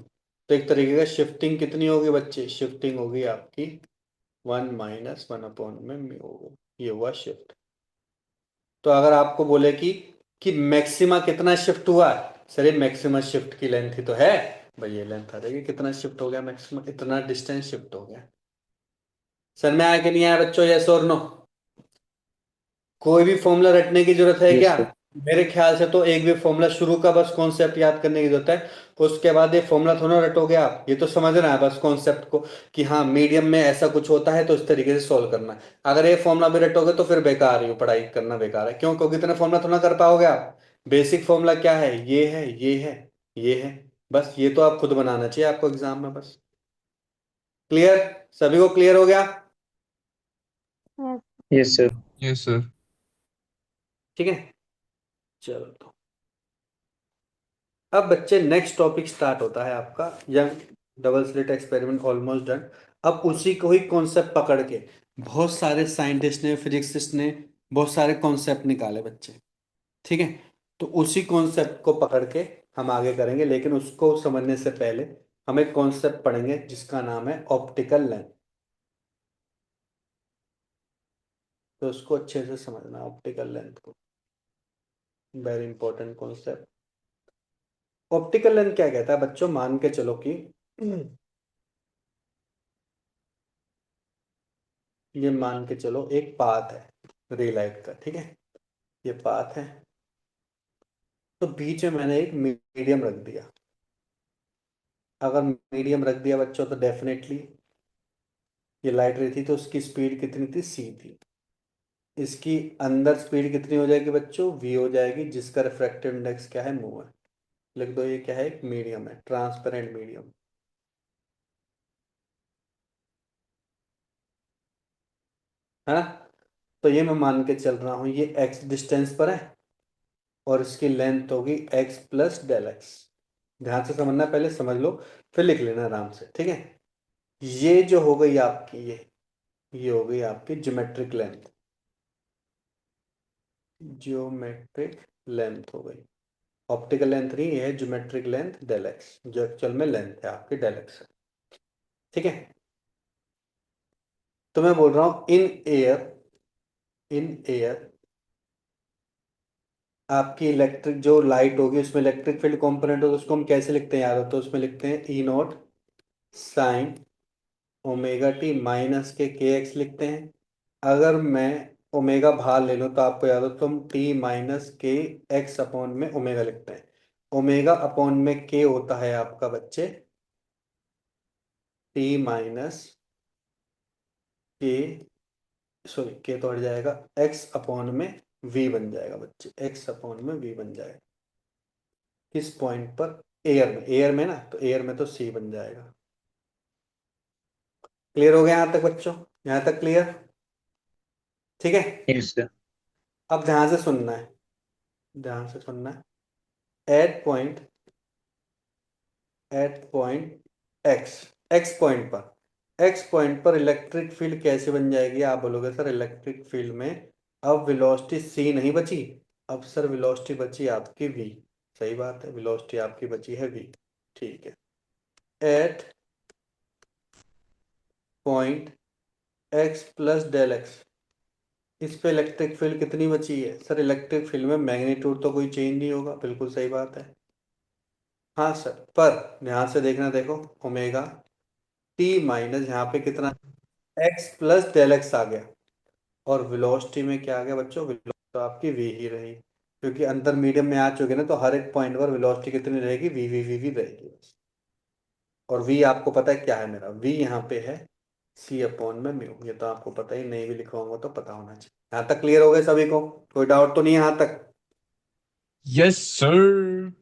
तो एक तरीके का शिफ्टिंग कितनी होगी बच्चे, शिफ्टिंग होगी आपकी 1 - 1 अपॉन में म्यू होगी, ये हुआ शिफ्ट। तो अगर आपको बोले कि मैक्सिमा कितना शिफ्ट हुआ है, सर ये मैक्सिमम शिफ्ट की लेंथ ही तो है, भाई ये लेंथ आ जाएगी, कितना शिफ्ट हो गया मैक्सिमम, इतना डिस्टेंस शिफ्ट हो गया। सर में आया कि नहीं आया बच्चों, यस और नो? कोई भी फॉर्मूला रटने की जरूरत है यस क्या? सर। मेरे ख्याल से तो एक भी फॉर्मूला शुरू का बस कॉन्सेप्ट याद करने की जरूरत है, उसके बाद ये फॉर्मूला थोड़ा रटोगे आप, ये तो समझना है बस कॉन्सेप्ट को, कि हाँ मीडियम में ऐसा कुछ होता है तो इस तरीके से सॉल्व करना है। अगर ये फॉर्मूला भी रटोगे तो फिर बेकार ही हो, पढ़ाई करना बेकार है, क्यों? क्योंकि इतना फॉर्मूला थोड़ा कर पाओगे आप। बेसिक फॉर्मूला क्या है, ये है ये है ये है, बस ये तो आप खुद बनाना चाहिए आपको एग्जाम में बस। क्लियर? सभी को क्लियर हो गया? Yes. Yes sir. Yes sir. ठीक है, चलो तो अब बच्चे नेक्स्ट टॉपिक स्टार्ट होता है आपका, young double slit experiment almost done. अब उसी को ही कॉन्सेप्ट पकड़ के बहुत सारे साइंटिस्ट ने, फिजिसिस्ट ने बहुत सारे कॉन्सेप्ट निकाले बच्चे, ठीक है? तो उसी कॉन्सेप्ट को पकड़ के हम आगे करेंगे, लेकिन उसको समझने से पहले हम एक कॉन्सेप्ट पढ़ेंगे जिसका नाम है ऑप्टिकल लेंस। तो उसको अच्छे से समझना, ऑप्टिकल लेंथ को, very important concept. Optical length क्या कहता है बच्चों, मान के चलो कि ये मान के चलो एक पाथ है रे लाइट का, ठीक है? ये पाथ है, तो बीच में मैंने एक मीडियम रख दिया। अगर मीडियम रख दिया बच्चों तो डेफिनेटली ये लाइट रही थी तो उसकी स्पीड कितनी थी, सी थी। इसकी अंदर स्पीड कितनी हो जाएगी बच्चों, वी हो जाएगी, जिसका रिफ्रैक्टिव इंडेक्स क्या है, म्यू है। लिख दो, ये क्या है, एक मीडियम है, ट्रांसपेरेंट मीडियम, है ना? तो ये मैं मान के चल रहा हूं ये एक्स डिस्टेंस पर है, और इसकी लेंथ होगी एक्स प्लस डेल एक्स। ध्यान से समझना, पहले समझ लो फिर लिख लेना आराम से, ठीक है? ये जो हो गई आपकी ये हो गई आपकी ज्योमेट्रिक लेंथ, ज्योमेट्रिक लेंथ हो गई। ऑप्टिकल लेंथ नहीं, ये है ज्योमेट्रिक लेंथ डेल एक्स, जो एक्चुअल में लेंथ है आपकी डेल एक्स, ठीक है? तो मैं बोल रहा हूं इन एयर आपकी इलेक्ट्रिक जो लाइट होगी उसमें इलेक्ट्रिक फील्ड कंपोनेंट होगा, उसको हम कैसे लिखते हैं यार? तो उसमें लिखते हैं E nought sine omega t minus के एक्स लिखते हैं। अगर मैं ओमेगा बाहर ले लूँ तो आपको याद हो तो हम टी माइनस के एक्स अपॉन में ओमेगा लिखते हैं। ओमेगा अपॉन में के होता है आपका बच्चे टी माइनस के, सॉरी के तो हट जाएगा, एक्स अपॉन में वी बन जाएगा बच्चे, एक्स अपॉन में वी बन जाएगा। किस पॉइंट पर, एयर में ना, तो एयर में तो सी बन जाएगा। क्लियर हो गया यहाँ तक बच्चों? यहाँ तक क्लियर? ठीक है, यस सर। अब ध्यान से सुनना है, ध्यान से सुनना है। At point x, x point पर इलेक्ट्रिक फील्ड कैसे बन जाएगी? आप बोलोगे सर इलेक्ट्रिक फील्ड में अब वेलोसिटी सी नहीं बची, अब सर वेलोसिटी बची आपकी वी। सही बात है, वेलोसिटी आपकी बची है वी, ठीक है? At point x plus del x, इस पे इलेक्ट्रिक फील्ड कितनी बची है? सर इलेक्ट्रिक फील्ड में मैग्नीट्यूड तो कोई चेंज नहीं होगा, बिल्कुल सही बात है। हाँ सर, पर ध्यान से देखना, देखो ओमेगा टी माइनस यहाँ पे कितना, एक्स प्लस डेल एक्स आ गया, और वेलोसिटी में क्या आ गया बच्चों, वेलोसिटी तो आपकी वी ही रही, क्योंकि अंतर मीडियम में आ चुके ना, तो हर एक पॉइंट पर वेलोसिटी कितनी रहेगी, वी वी वी वी रहेगी बस। और वी आपको पता है क्या है, मेरा वी यहाँ पे है सी अपॉन में म्यू, ये तो आपको पता ही, नहीं भी लिखवाऊंगा तो पता होना चाहिए। यहाँ तक क्लियर हो गए सभी को? कोई डाउट तो नहीं है यहाँ तक? Yes sir.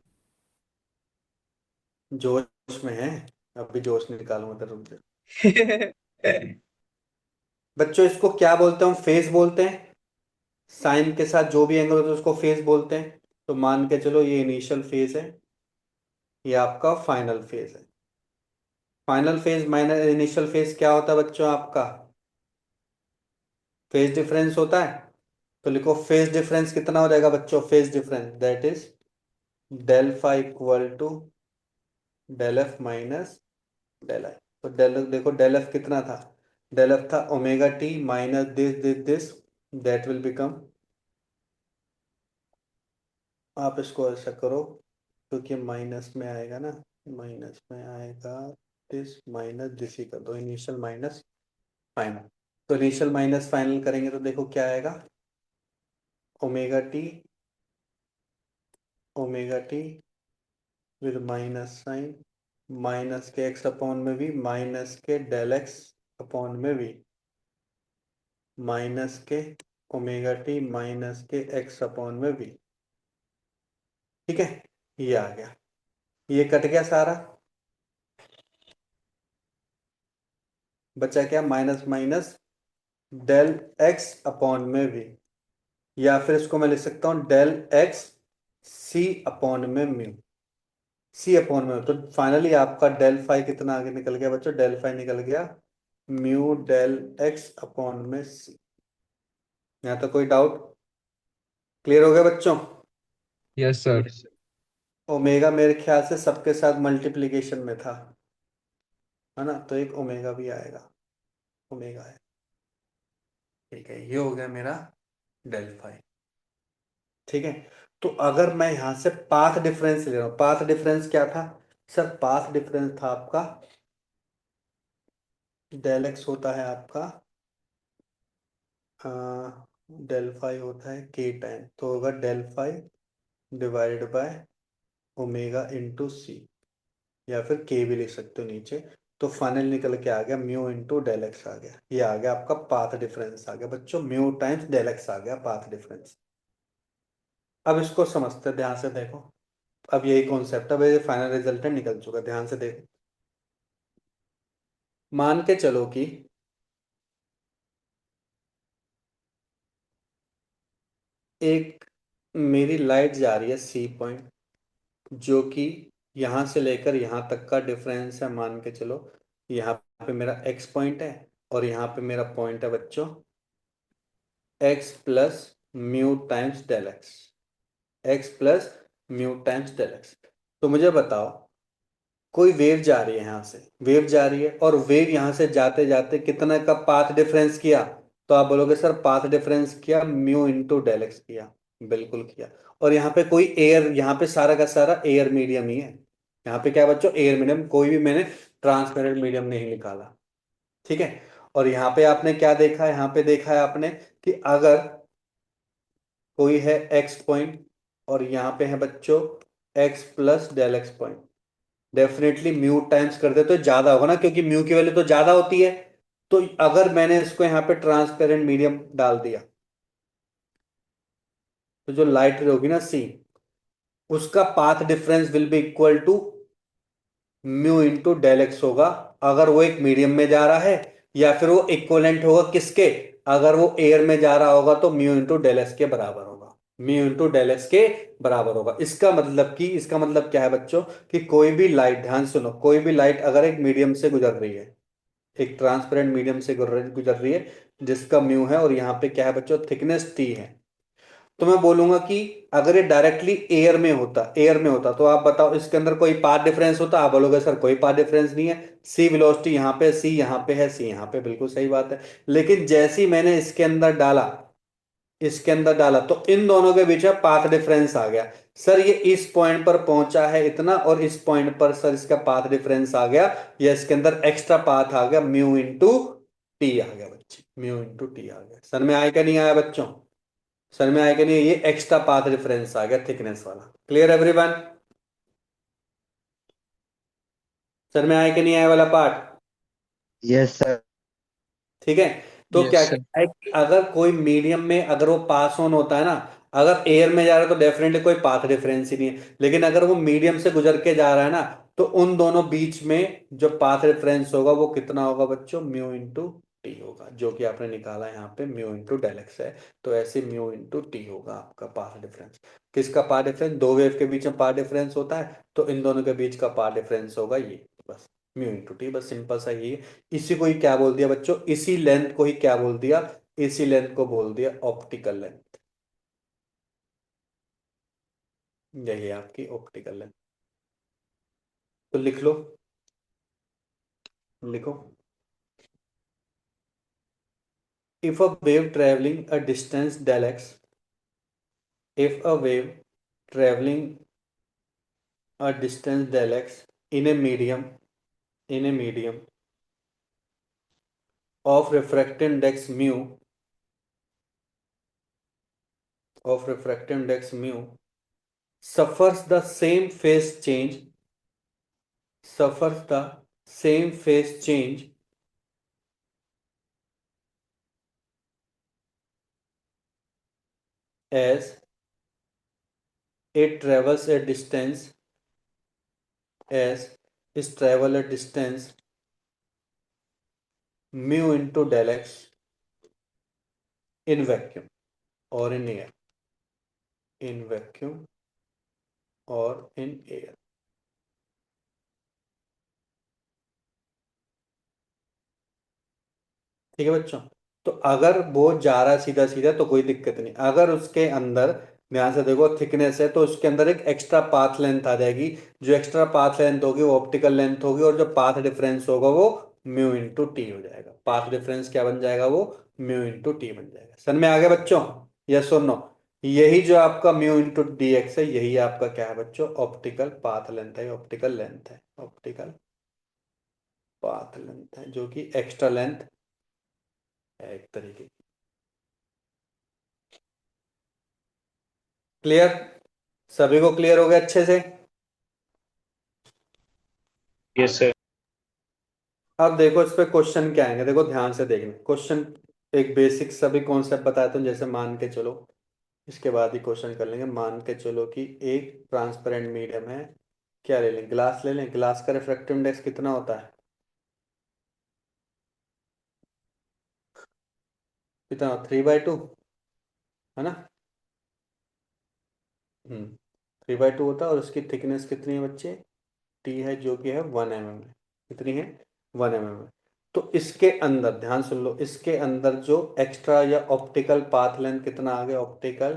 जोश में है, अभी जोश निकालूंगा तो रुक जाओ। बच्चों इसको क्या बोलते हैं, हम फेस बोलते हैं, साइन के साथ जो भी एंगल होता है उसको फेस बोलते हैं। तो मान के चलो ये इनिशियल फेज है, ये आपका फाइनल फेज है। Final phase minus initial phase क्या होता है बच्चों आपका, फेज डिफरेंस होता है। तो लिखो फेज डिफरेंस कितना हो जाएगा बच्चों, phase difference that is del phi equal to del f minus del i. तो डेल देखो डेल एफ कितना था, डेल एफ था omega t minus this that will become, आप इसको ऐसा करो क्योंकि माइनस में आएगा ना, माइनस में आएगा दिस माइनस दिस ही कर दो, इनिशियल माइनस फाइनल। तो इनिशियल माइनस फाइनल करेंगे तो देखो क्या आएगा, omega t with minus sign, minus के एक्स अपॉन में भी, माइनस के डेल एक्स अपॉन में भी, माइनस के ओमेगा टी माइनस के एक्स अपॉन में भी। ठीक है, ये आ गया, ये कट गया सारा, बचा क्या, minus minus del x upon में भी, या फिर इसको मैं लिख सकता हूं डेल एक्स सी अपॉन में म्यू, सी अपॉन में। तो फाइनली आपका डेल फाई कितना आगे निकल गया बच्चों, डेल फाई निकल गया म्यू डेल एक्स अपॉन में सी। यहां तक कोई डाउट, क्लियर हो गया बच्चों। Yes, sir. ओमेगा मेरे ख्याल से सबके साथ मल्टीप्लीकेशन में था, है ना, तो एक ओमेगा भी आएगा, ओमेगा है। ठीक है, ये हो गया मेरा डेल फाई। ठीक है, तो अगर मैं यहां से पाथ डिफरेंस ले रहा हूं, पाथ डिफरेंस क्या था सर, पाथ डिफरेंस था आपका डेल एक्स होता है आपका डेल फाई होता है के टाइम, तो होगा del phi divided by omega into c, या फिर के भी लिख सकते हो नीचे। तो फाइनल निकल के आ गया म्यू इंटू डेल एक्स आ गया, ये आ गया आपका पाथ डिफरेंस आ गया बच्चों, म्यू टाइम्स डेल एक्स आ गया पाथ डिफरेंस। अब इसको समझते हैं, ध्यान से देखो, अब यही कॉन्सेप्ट, अब ये फाइनल रिजल्ट निकल चुका, ध्यान से देखो। मान के चलो कि एक मेरी लाइट जा रही है सी पॉइंट, जो कि यहां से लेकर यहां तक का डिफरेंस है, मान के चलो यहाँ पे मेरा एक्स पॉइंट है और यहाँ पे मेरा पॉइंट है बच्चों x plus mu times del x, x plus mu times del x. तो मुझे बताओ, कोई वेव जा रही है यहाँ से, वेव जा रही है और वेव यहाँ से जाते जाते कितना का पाथ डिफरेंस किया, तो आप बोलोगे सर पाथ डिफरेंस किया म्यू इंटू डेल एक्स किया, बिल्कुल किया। और यहाँ पे कोई एयर, यहाँ पे सारा का सारा एयर मीडियम ही है, यहाँ पे क्या है बच्चों, एयर मीडियम, कोई भी मैंने ट्रांसपेरेंट मीडियम नहीं निकाला। ठीक है, और यहाँ पे आपने क्या देखा, यहाँ पे देखा है आपने कि अगर कोई है एक्स पॉइंट और यहाँ पे है बच्चों x plus del x point, definitely mu times कर दे तो ज्यादा होगा ना, क्योंकि म्यू की वैल्यू तो ज्यादा होती है। तो अगर मैंने इसको यहाँ पे ट्रांसपेरेंट मीडियम डाल दिया, तो जो लाइट रे होगी ना सी, उसका path difference will be equal to mu into del x होगा, अगर वो एक मीडियम में जा रहा है, या फिर वो इक्वलेंट होगा किसके, अगर वो एयर में जा रहा होगा तो म्यू इंटू डेल एक्स के बराबर होगा, म्यू इंटू डेल एक्स के बराबर होगा। इसका मतलब कि, इसका मतलब क्या है बच्चों, कि कोई भी लाइट, ध्यान सुनो, कोई भी लाइट अगर एक मीडियम से गुजर रही है, एक ट्रांसपेरेंट मीडियम से गुजर रही है जिसका म्यू है, और यहाँ पे क्या है बच्चों, थिकनेस टी है, तो मैं बोलूंगा कि अगर ये डायरेक्टली एयर में होता, एयर में होता, तो आप बताओ इसके अंदर कोई पाथ डिफरेंस होता, आप बोलोगे सर कोई पाथ डिफरेंस नहीं है, सी वेलोसिटी यहाँ पे, सी यहाँ पे है, सी यहाँ पे, बिल्कुल सही बात है। लेकिन जैसे ही मैंने इसके अंदर डाला, इसके अंदर डाला, तो इन दोनों के बीच में पाथ डिफरेंस आ गया, सर ये इस पॉइंट पर पहुंचा है इतना, और इस पॉइंट पर सर इसका पाथ डिफरेंस आ गया, या इसके अंदर एक्स्ट्रा पाथ आ गया, म्यू इंटू टी आ गया बच्चे, म्यू इंटू टी आ गया। सर में आया क्या नहीं आया बच्चों, सर में आया कि नहीं, ये एक्स्ट्रा पाथ डिफरेंस आ गया थिकनेस वाला। क्लियर एवरीवन, सर में आया कि नहीं आया वाला पार्ट। Yes sir. ठीक है, तो क्या Yes, sir. क्या है कि अगर कोई मीडियम में अगर वो पास ऑन होता है ना, अगर एयर में जा रहा है तो डेफिनेटली कोई पाथ डिफरेंस ही नहीं है, लेकिन अगर वो मीडियम से गुजर के जा रहा है ना, तो उन दोनों बीच में जो पाथ डिफरेंस होगा वो कितना होगा बच्चों, म्यू इंटू टी होगा, जो कि आपने निकाला यहाँ पे म्यू इंटू डेल एक्स है, तो ऐसे म्यू इंटू टी होगा आपका पाथ डिफरेंस। किसका पाथ डिफरेंस, दो वेव के बीच में पाथ डिफरेंस होता है, तो इन दोनों के बीच का पाथ डिफरेंस होगा ये, बस म्यू इंटू टी, बस सिंपल सा ये। इसी को ही क्या बोल दिया बच्चों, इसी लेंथ को ही क्या बोल दिया, इसी लेंथ को बोल दिया ऑप्टिकल लेंथ। यही है आपकी ऑप्टिकल लेंथ। तो लिख लो, लिखो। If a wave travelling a distance del x, if a wave traveling a distance del x in a medium of refractive index mu suffers the same phase change as it travels a distance as is travel a distance mu into del x in vacuum or in air, in vacuum or in air। ठीक है बच्चों। तो अगर वो जा रहा है सीधा सीधा तो कोई दिक्कत नहीं, अगर उसके अंदर, ध्यान से देखो, थिकनेस है तो उसके अंदर एक एक्स्ट्रा पाथ लेंथ आ जाएगी। जो एक्स्ट्रा पाथ लेंथ होगी वो ऑप्टिकल लेंथ होगी, और जो पाथ डिफरेंस होगा वो म्यू इंटू टी हो जाएगा। पाथ डिफरेंस क्या बन जाएगा? वो म्यू इंटू टी बन जाएगा। समझ में आ गया बच्चों? यस और नो? यही जो आपका म्यू इंटू डी एक्स है, यही आपका क्या है बच्चों? ऑप्टिकल पाथ लेंथ है, ऑप्टिकल लेंथ है, ऑप्टिकल पाथ लेंथ है, जो कि एक्स्ट्रा लेंथ है एक तरीके की। क्लियर? सभी को क्लियर हो गया अच्छे से? Yes sir. अब देखो इस पे क्वेश्चन क्या आएंगे, देखो ध्यान से देखना क्वेश्चन। एक बेसिक सभी कॉन्सेप्ट बताया तो, जैसे मान के चलो, इसके बाद ही क्वेश्चन कर लेंगे। मान के चलो कि एक ट्रांसपेरेंट मीडियम है, क्या ले लें? ग्लास ले लें। ग्लास का रिफ्रैक्टिव इंडेक्स कितना होता है? कितना? 3/2, है ना? 3/2 होता है, और उसकी थिकनेस कितनी है बच्चे? टी है, जो कि है 1 mm है। कितनी है? 1 mm है। तो इसके अंदर ध्यान सुन लो, इसके अंदर जो एक्स्ट्रा या ऑप्टिकल पाथ लेंथ कितना आ गया? ऑप्टिकल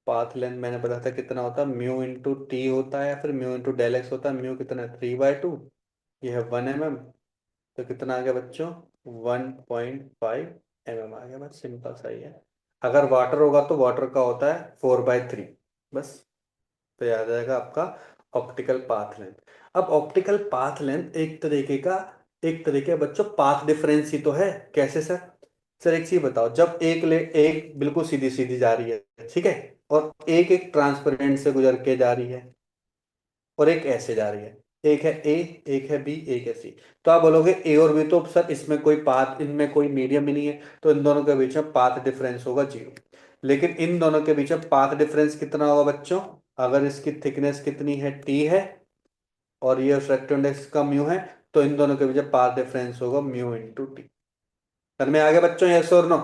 पाथ लेंथ मैंने बताया था कितना होता है? म्यू इंटू टी होता है, या फिर म्यू इंटू डेल एक्स होता है। म्यू कितना है? 3/2। ये है 1 mm। तो कितना आ गया बच्चों? 1.5 mm आ गया। बस सिंपल सा ही है। अगर वाटर होगा तो वाटर का होता है 4/3। बस, तो याद आएगा आपका ऑप्टिकल पाथ लेंथ। अब ऑप्टिकल पाथ लेंथ एक तरीके बच्चों पाथ डिफरेंस ही तो है। कैसे सर? सर एक चीज बताओ, जब एक बिल्कुल सीधी सीधी जा रही है, ठीक है, और एक एक ट्रांसपेरेंट से गुजर के जा रही है, और एक ऐसे जा रही है, एक है ए, एक है बी, एक है सी। तो आप बोलोगे ए और बी तो सर इसमें कोई पाथ, इनमें कोई मीडियम ही नहीं है, तो इन दोनों के बीच में पाथ डिफरेंस होगा 0। लेकिन इन दोनों के बीच में पाथ डिफरेंस कितना होगा बच्चों? अगर इसकी थिकनेस कितनी है? टी है, और ये रिफ्रैक्टिव इंडेक्स का म्यू है, तो इन दोनों के बीच में पाथ डिफरेंस होगा म्यू इंटू टी। समझ में आ गया बच्चों? यस और नो?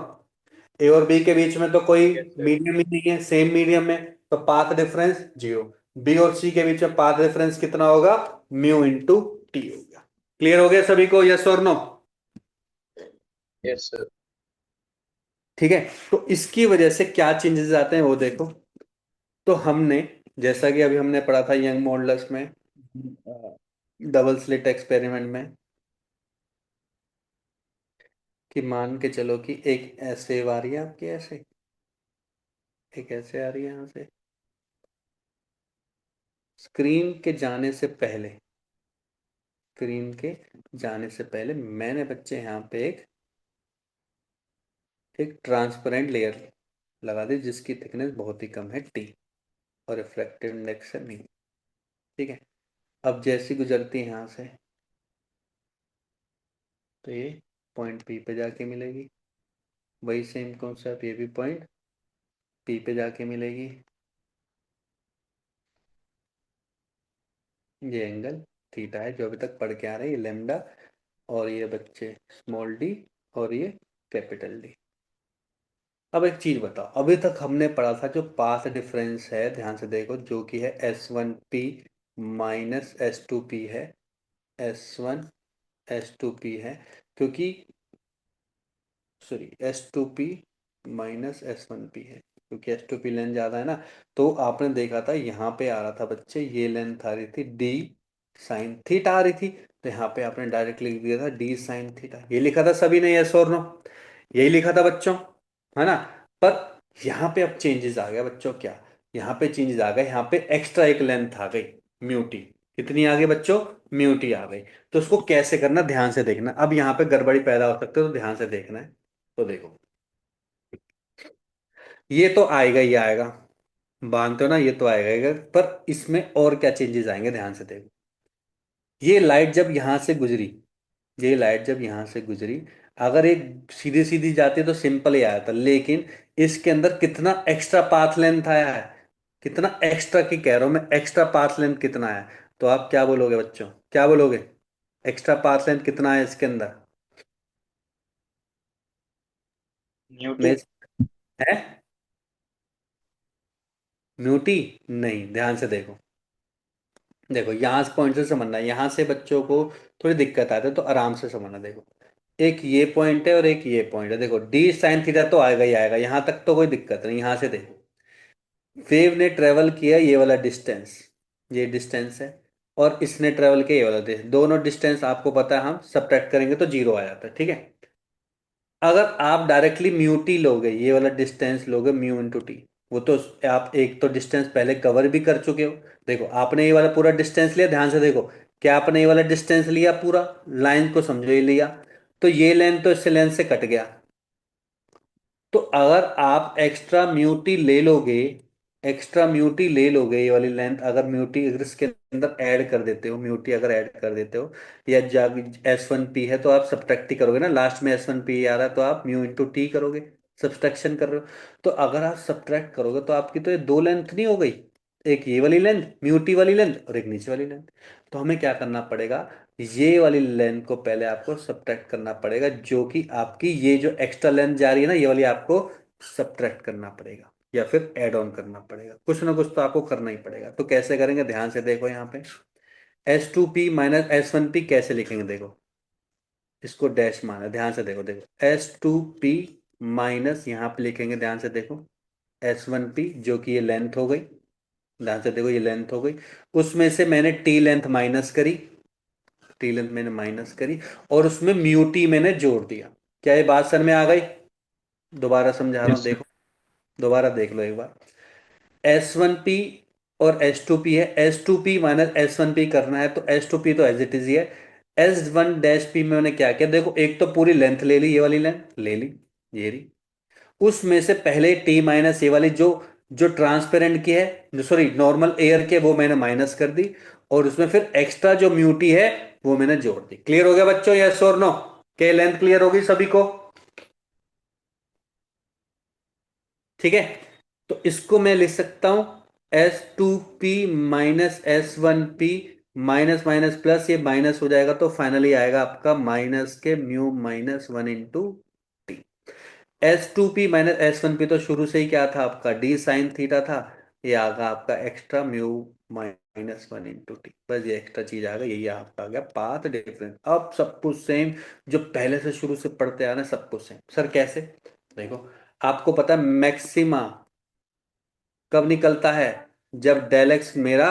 ए और बी के बीच में तो कोई यस सर। मीडियम ही नहीं है, सेम मीडियम में, तो पाथ डिफरेंस 0। बी और सी के बीच में पाथ डिफरेंस कितना होगा? म्यू इंटू टी हो गया। क्लियर हो गया सभी को? यस और नो? Yes sir. ठीक है। तो इसकी वजह से क्या चेंजेस आते हैं वो देखो। तो हमने, जैसा कि अभी हमने पढ़ा था यंग मॉडल्स में, डबल स्लिट एक्सपेरिमेंट में, कि मान के चलो कि एक ऐसे आ रही है आपकी, ऐसे एक ऐसे आ रही है यहाँ से, स्क्रीन के जाने से पहले, स्क्रीन के जाने से पहले मैंने बच्चे यहाँ पे एक ट्रांसपेरेंट लेयर लगा दी, जिसकी थिकनेस बहुत ही कम है, टी, और रिफ्लेक्टिव इंडेक्स है मी। ठीक है। अब जैसी गुजरती है यहाँ से, तो ये पॉइंट पी पे जाके मिलेगी। वही सेम कॉन्सेप्ट, ये भी पॉइंट पी पे जाके मिलेगी। ये एंगल थीटा है जो अभी तक पढ़ के आ रहे हैं, ये लेमडा, और ये बच्चे स्मॉल डी, और ये कैपिटल डी। अब एक चीज बताओ, अभी तक हमने पढ़ा था जो पाथ डिफरेंस है, ध्यान से देखो, जो कि है S1P माइनस S2P है, S1 S2P है, क्योंकि सॉरी S2P माइनस S1P है, क्योंकि S2P लेंथ ज़्यादा है ना। तो आपने देखा था यहाँ पे आ रहा था बच्चे, ये लेंथ आ रही थी D साइन थीटा आ रही थी, तो यहाँ पे आपने डायरेक्ट लिख दिया था D साइन थीटा। ये लिखा था सभी ने, यस और नो, यही लिखा था बच्चों, है ना। पर यहाँ पे अब चेंजेस आ गया बच्चों, क्या यहाँ पे चेंजेस आ गए, यहाँ पे एक्स्ट्रा एक लेंथ आ गई, म्यूटी। कितनी आ गई बच्चों? म्यूटी आ गई। तो उसको कैसे करना, ध्यान से देखना। अब यहाँ पे गड़बड़ी पैदा हो सकती है, तो ध्यान से देखना है। तो देखो, ये तो आएगा ही आएगा, मानते हो ना, ये तो आएगा ही, पर इसमें और क्या चेंजेस आएंगे, ध्यान से देखो। ये लाइट जब यहां से गुजरी, ये लाइट जब यहां से गुजरी, अगर एक सीधी सीधी जाती तो सिंपल ही आया था, लेकिन इसके अंदर कितना एक्स्ट्रा पाथ लेंथ आया है, कितना एक्स्ट्रा की कह रहा हूं मैं, एक्स्ट्रा पाथ लेंथ कितना है। तो आप क्या बोलोगे बच्चों, क्या बोलोगे? एक्स्ट्रा पाथ लेंथ कितना है इसके अंदर? न्यूटी। में है म्यूटी? नहीं, ध्यान से देखो। देखो यहाँ से पॉइंट से समझना है, यहाँ से बच्चों को थोड़ी दिक्कत आती है, तो आराम से समझना। देखो, एक ये पॉइंट है और एक ये पॉइंट है। देखो डी साइन थीटा तो आएगा ही आएगा, यहाँ तक तो कोई दिक्कत नहीं। यहाँ से देखो, वेव ने ट्रेवल किया ये वाला डिस्टेंस, ये डिस्टेंस है, और इसने ट्रेवल किया ये वाला डिस्टेंस। दोनों डिस्टेंस आपको पता है, हम सब्ट्रैक्ट करेंगे तो जीरो आ जाता है, ठीक है। अगर आप डायरेक्टली म्यू टी लोगे, ये वाला डिस्टेंस लोगे म्यू इंटू टी, वो तो आप एक तो डिस्टेंस पहले कवर भी कर चुके हो। देखो आपने ये वाला पूरा डिस्टेंस लिया, ध्यान से देखो, क्या आपने ये वाला डिस्टेंस लिया पूरा, लाइन को समझो ही लिया, तो ये लेंथ तो इससे लेंथ से कट गया। तो अगर आप एक्स्ट्रा म्यूटी ले लोगे, एक्स्ट्रा म्यूटी ले लोगे, ये वाली लेंथ अगर म्यूटी अगर इसके अंदर ऐड कर देते हो, म्यूटी अगर ऐड कर देते हो, या जब S1P है तो आप सब्ट्रैक्ट ही करोगे ना, लास्ट में S1P आ रहा है तो आप म्यू इंटू टी करोगे, सब्ट्रैक्शन कर रहे हो। तो अगर आप सब्ट्रैक्ट करोगे तो आपकी तो ये दो लेंथ नहीं हो गई, एक ये वाली लेंथ म्यूटी वाली लेंथ और एक नीचे वाली लेंथ। तो हमें क्या करना पड़ेगा, ये वाली लेंथ को पहले आपको सब्ट्रैक्ट करना पड़ेगा, जो कि आपकी ये जो एक्स्ट्रा लेंथ जा रही है ना, ये वाली आपको सब्ट्रैक्ट करना पड़ेगा, या फिर ऐड ऑन करना पड़ेगा, कुछ ना कुछ तो आपको करना ही पड़ेगा। तो कैसे करेंगे, ध्यान से देखो। यहाँ पे S2P माइनस S1P कैसे लिखेंगे, देखो, इसको डैश माना, ध्यान से देखो। देखो S2P माइनस यहाँ पे लिखेंगे, ध्यान से देखो, S1P, जो कि ये लेंथ हो गई, ध्यान से देखो, ये लेंथ हो गई। उसमें से मैंने टी लेंथ माइनस करी, टी लेंथ मैंने माइनस करी, और उसमें म्यू टी मैंने जोड़ दिया। क्या ये बात सर में आ गई? दोबारा समझा रहा हूं, Yes, sir. देखो, दोबारा देख लो एक बार। S1P और S2P है, S2P माइनस S1P करना है, तो S2P तो एज इट इज ही है। S1 डैश P में मैंने क्या किया, देखो, एक तो पूरी लेंथ ले ली, ये वाली लेंथ ले ली, ये रही। उसमें से पहले टी माइनस ये वाली जो जो ट्रांसपेरेंट की है, जो सॉरी नॉर्मल एयर के, वो मैंने माइनस कर दी, और उसमें फिर एक्स्ट्रा जो म्यूटी है वो मैंने जोड़ दी। क्लियर हो गया बच्चों, यस और नो? के लेंथ क्लियर होगी सभी को? ठीक है। तो इसको मैं लिख सकता हूं S2P minus S1P, minus minus plus, ये माइनस हो जाएगा तो फाइनली आएगा आपका माइनस के mu minus one into T. S2P minus S1P तो शुरू से ही क्या था आपका, डी साइन थीटा था। ये आगा आपका extra mu minus one into T, बस ये एक्स्ट्रा चीज आ गई, यही आपका आ गया पाथ डिफरेंस। अब सब कुछ सेम, जो पहले से शुरू से पढ़ते आ रहे हैं सब कुछ सेम। सर कैसे? देखो, आपको पता है मैक्सिमा कब निकलता है, जब डेल एक्स मेरा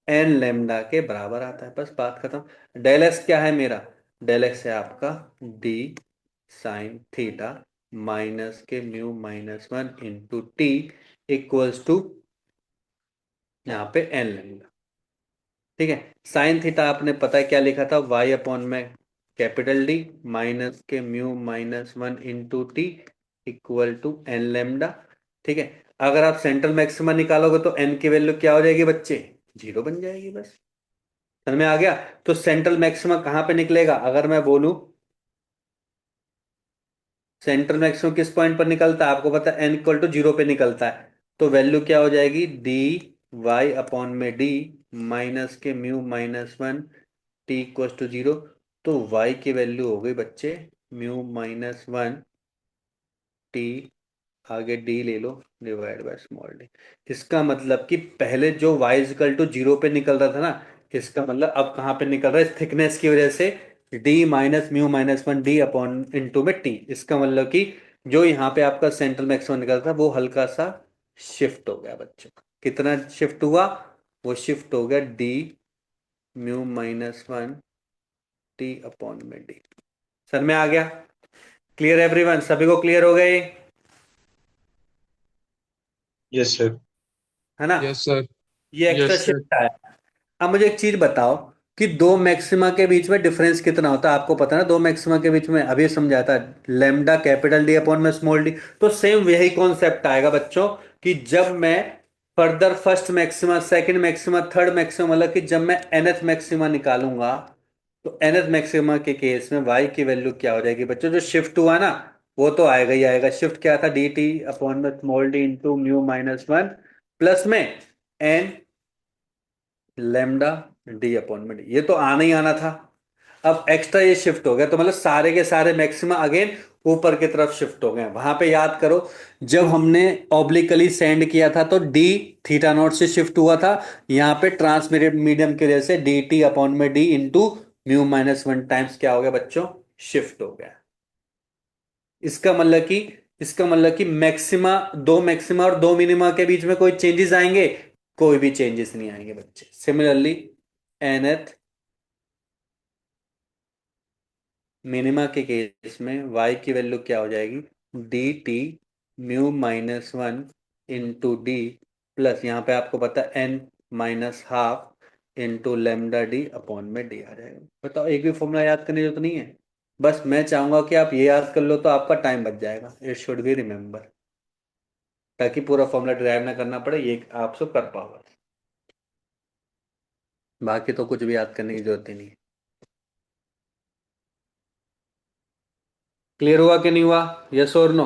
एन लेमडा के बराबर आता है, बस बात खत्म। डेल एक्स क्या है मेरा, डेल एक्स है आपका डी साइन थीटा माइनस के mu minus one into t equals to यहाँ पे एन लेमडा। ठीक है। साइन थीटा आपने पता है क्या लिखा था, वाई अपॉन में कैपिटल डी माइनस के mu minus one into t equal to N lambda. ठीक है। अगर आप सेंट्रल मैक्सिमा निकालोगे तो एन की वैल्यू क्या हो जाएगी बच्चे, जीरो बन जाएगी, बस। समझ में आ गया? तो सेंट्रल मैक्सिमा कहां पे निकलेगा, अगर मैं बोलूं सेंट्रल मैक्सिमम किस पॉइंट पर निकलता है, आपको पता है एन इक्वल टू जीरो पे निकलता है। तो वैल्यू क्या हो जाएगी, डी वाई अपॉन में डी माइनस के mu minus one t equal to zero. तो वाई की वैल्यू हो गई बच्चे म्यू माइनस वन टी, आगे डी ले लो, डिवाइड बाय स्मॉल डी। इसका मतलब कि पहले जो वाई इक्वल टू जीरो पे निकल रहा था ना, इसका मतलब अब कहाँ पे निकल रहा है, थिकनेस की वजह से D minus mu minus one D upon into में टी। इसका मतलब कि जो यहाँ पे आपका सेंट्रल मैक्सिमम निकल था वो हल्का सा शिफ्ट हो गया बच्चों। कितना शिफ्ट हुआ? वो शिफ्ट हो गया D mu minus one T upon में डी। सर में आ गया? Clear everyone? सभी को क्लियर हो गए? Yes sir. है ना? Yes, sir. ये एक्स्ट्रा Yes, sir. शिफ्ट आया। अब मुझे एक चीज बताओ कि दो मैक्सिमा के बीच में डिफरेंस कितना होता है? आपको पता है ना, दो मैक्सिमा के बीच में अभी समझाया था, लेमडा कैपिटल डी अपॉन में स्मॉल डी। तो सेम यही कॉन्सेप्ट आएगा बच्चों कि जब मैं further first maxima, second maxima, third maxima, मतलब कि जब मैं nth मैक्सिमा निकालूंगा, तो nth मैक्सिमा के केस में y की वैल्यू क्या हो जाएगी बच्चों? जो शिफ्ट हुआ ना, वो तो आएगा ही आएगा। शिफ्ट क्या था? डी टी अपॉन में small D into mu minus one plus में एन लेमडा डी अपॉन में डी। ये तो आना ही आना था। अब एक्स्ट्रा ये शिफ्ट हो गया, तो मतलब सारे के सारे मैक्सिमा अगेन ऊपर की तरफ शिफ्ट हो गए। वहां पे याद करो, जब हमने ऑब्लिकली सेंड किया था तो डी थीटा नॉट से शिफ्ट हुआ था। यहां पे ट्रांसमिटेड मीडियम की वजह से डी टी अपॉन में D into mu minus one times क्या हो गया बच्चों? शिफ्ट हो गया। इसका मतलब कि इसका मतलब कि मैक्सिमा, दो मैक्सिमा और दो मिनिमा के बीच में कोई चेंजेस आएंगे? कोई भी चेंजेस नहीं आएंगे बच्चे। सिमिलरली nth मिनिमा के केस में y की वैल्यू क्या हो जाएगी? D T mu minus one into D plus, यहाँ पे आपको पता है n minus half into lambda D upon में डी आ जाएगा। बताओ, एक भी फॉर्मूला याद करने की जरूरत नहीं है। बस मैं चाहूंगा कि आप ये याद कर लो तो आपका टाइम बच जाएगा। इट शुड बी रिमेंबर, ताकि पूरा फॉर्मूला ड्राइव ना करना पड़े, ये आप सब कर पाओ। बाकी तो कुछ भी याद करने की जरूरत ही नहीं है। क्लियर हुआ कि नहीं हुआ? यस और नो?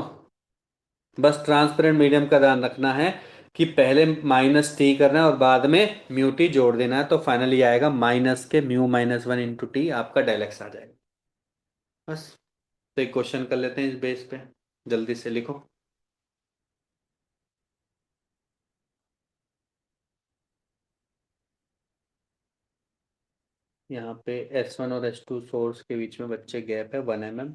बस ट्रांसपेरेंट मीडियम का ध्यान रखना है कि पहले माइनस टी करना है और बाद में म्यू टी जोड़ देना है, तो फाइनली आएगा माइनस के mu minus one into T, आपका डेल एक्स आ जाएगा। बस। तो एक क्वेश्चन कर लेते हैं इस बेस पे, जल्दी से लिखो। यहाँ पे S1 और S2 सोर्स के बीच में बच्चे गैप है 1 mm।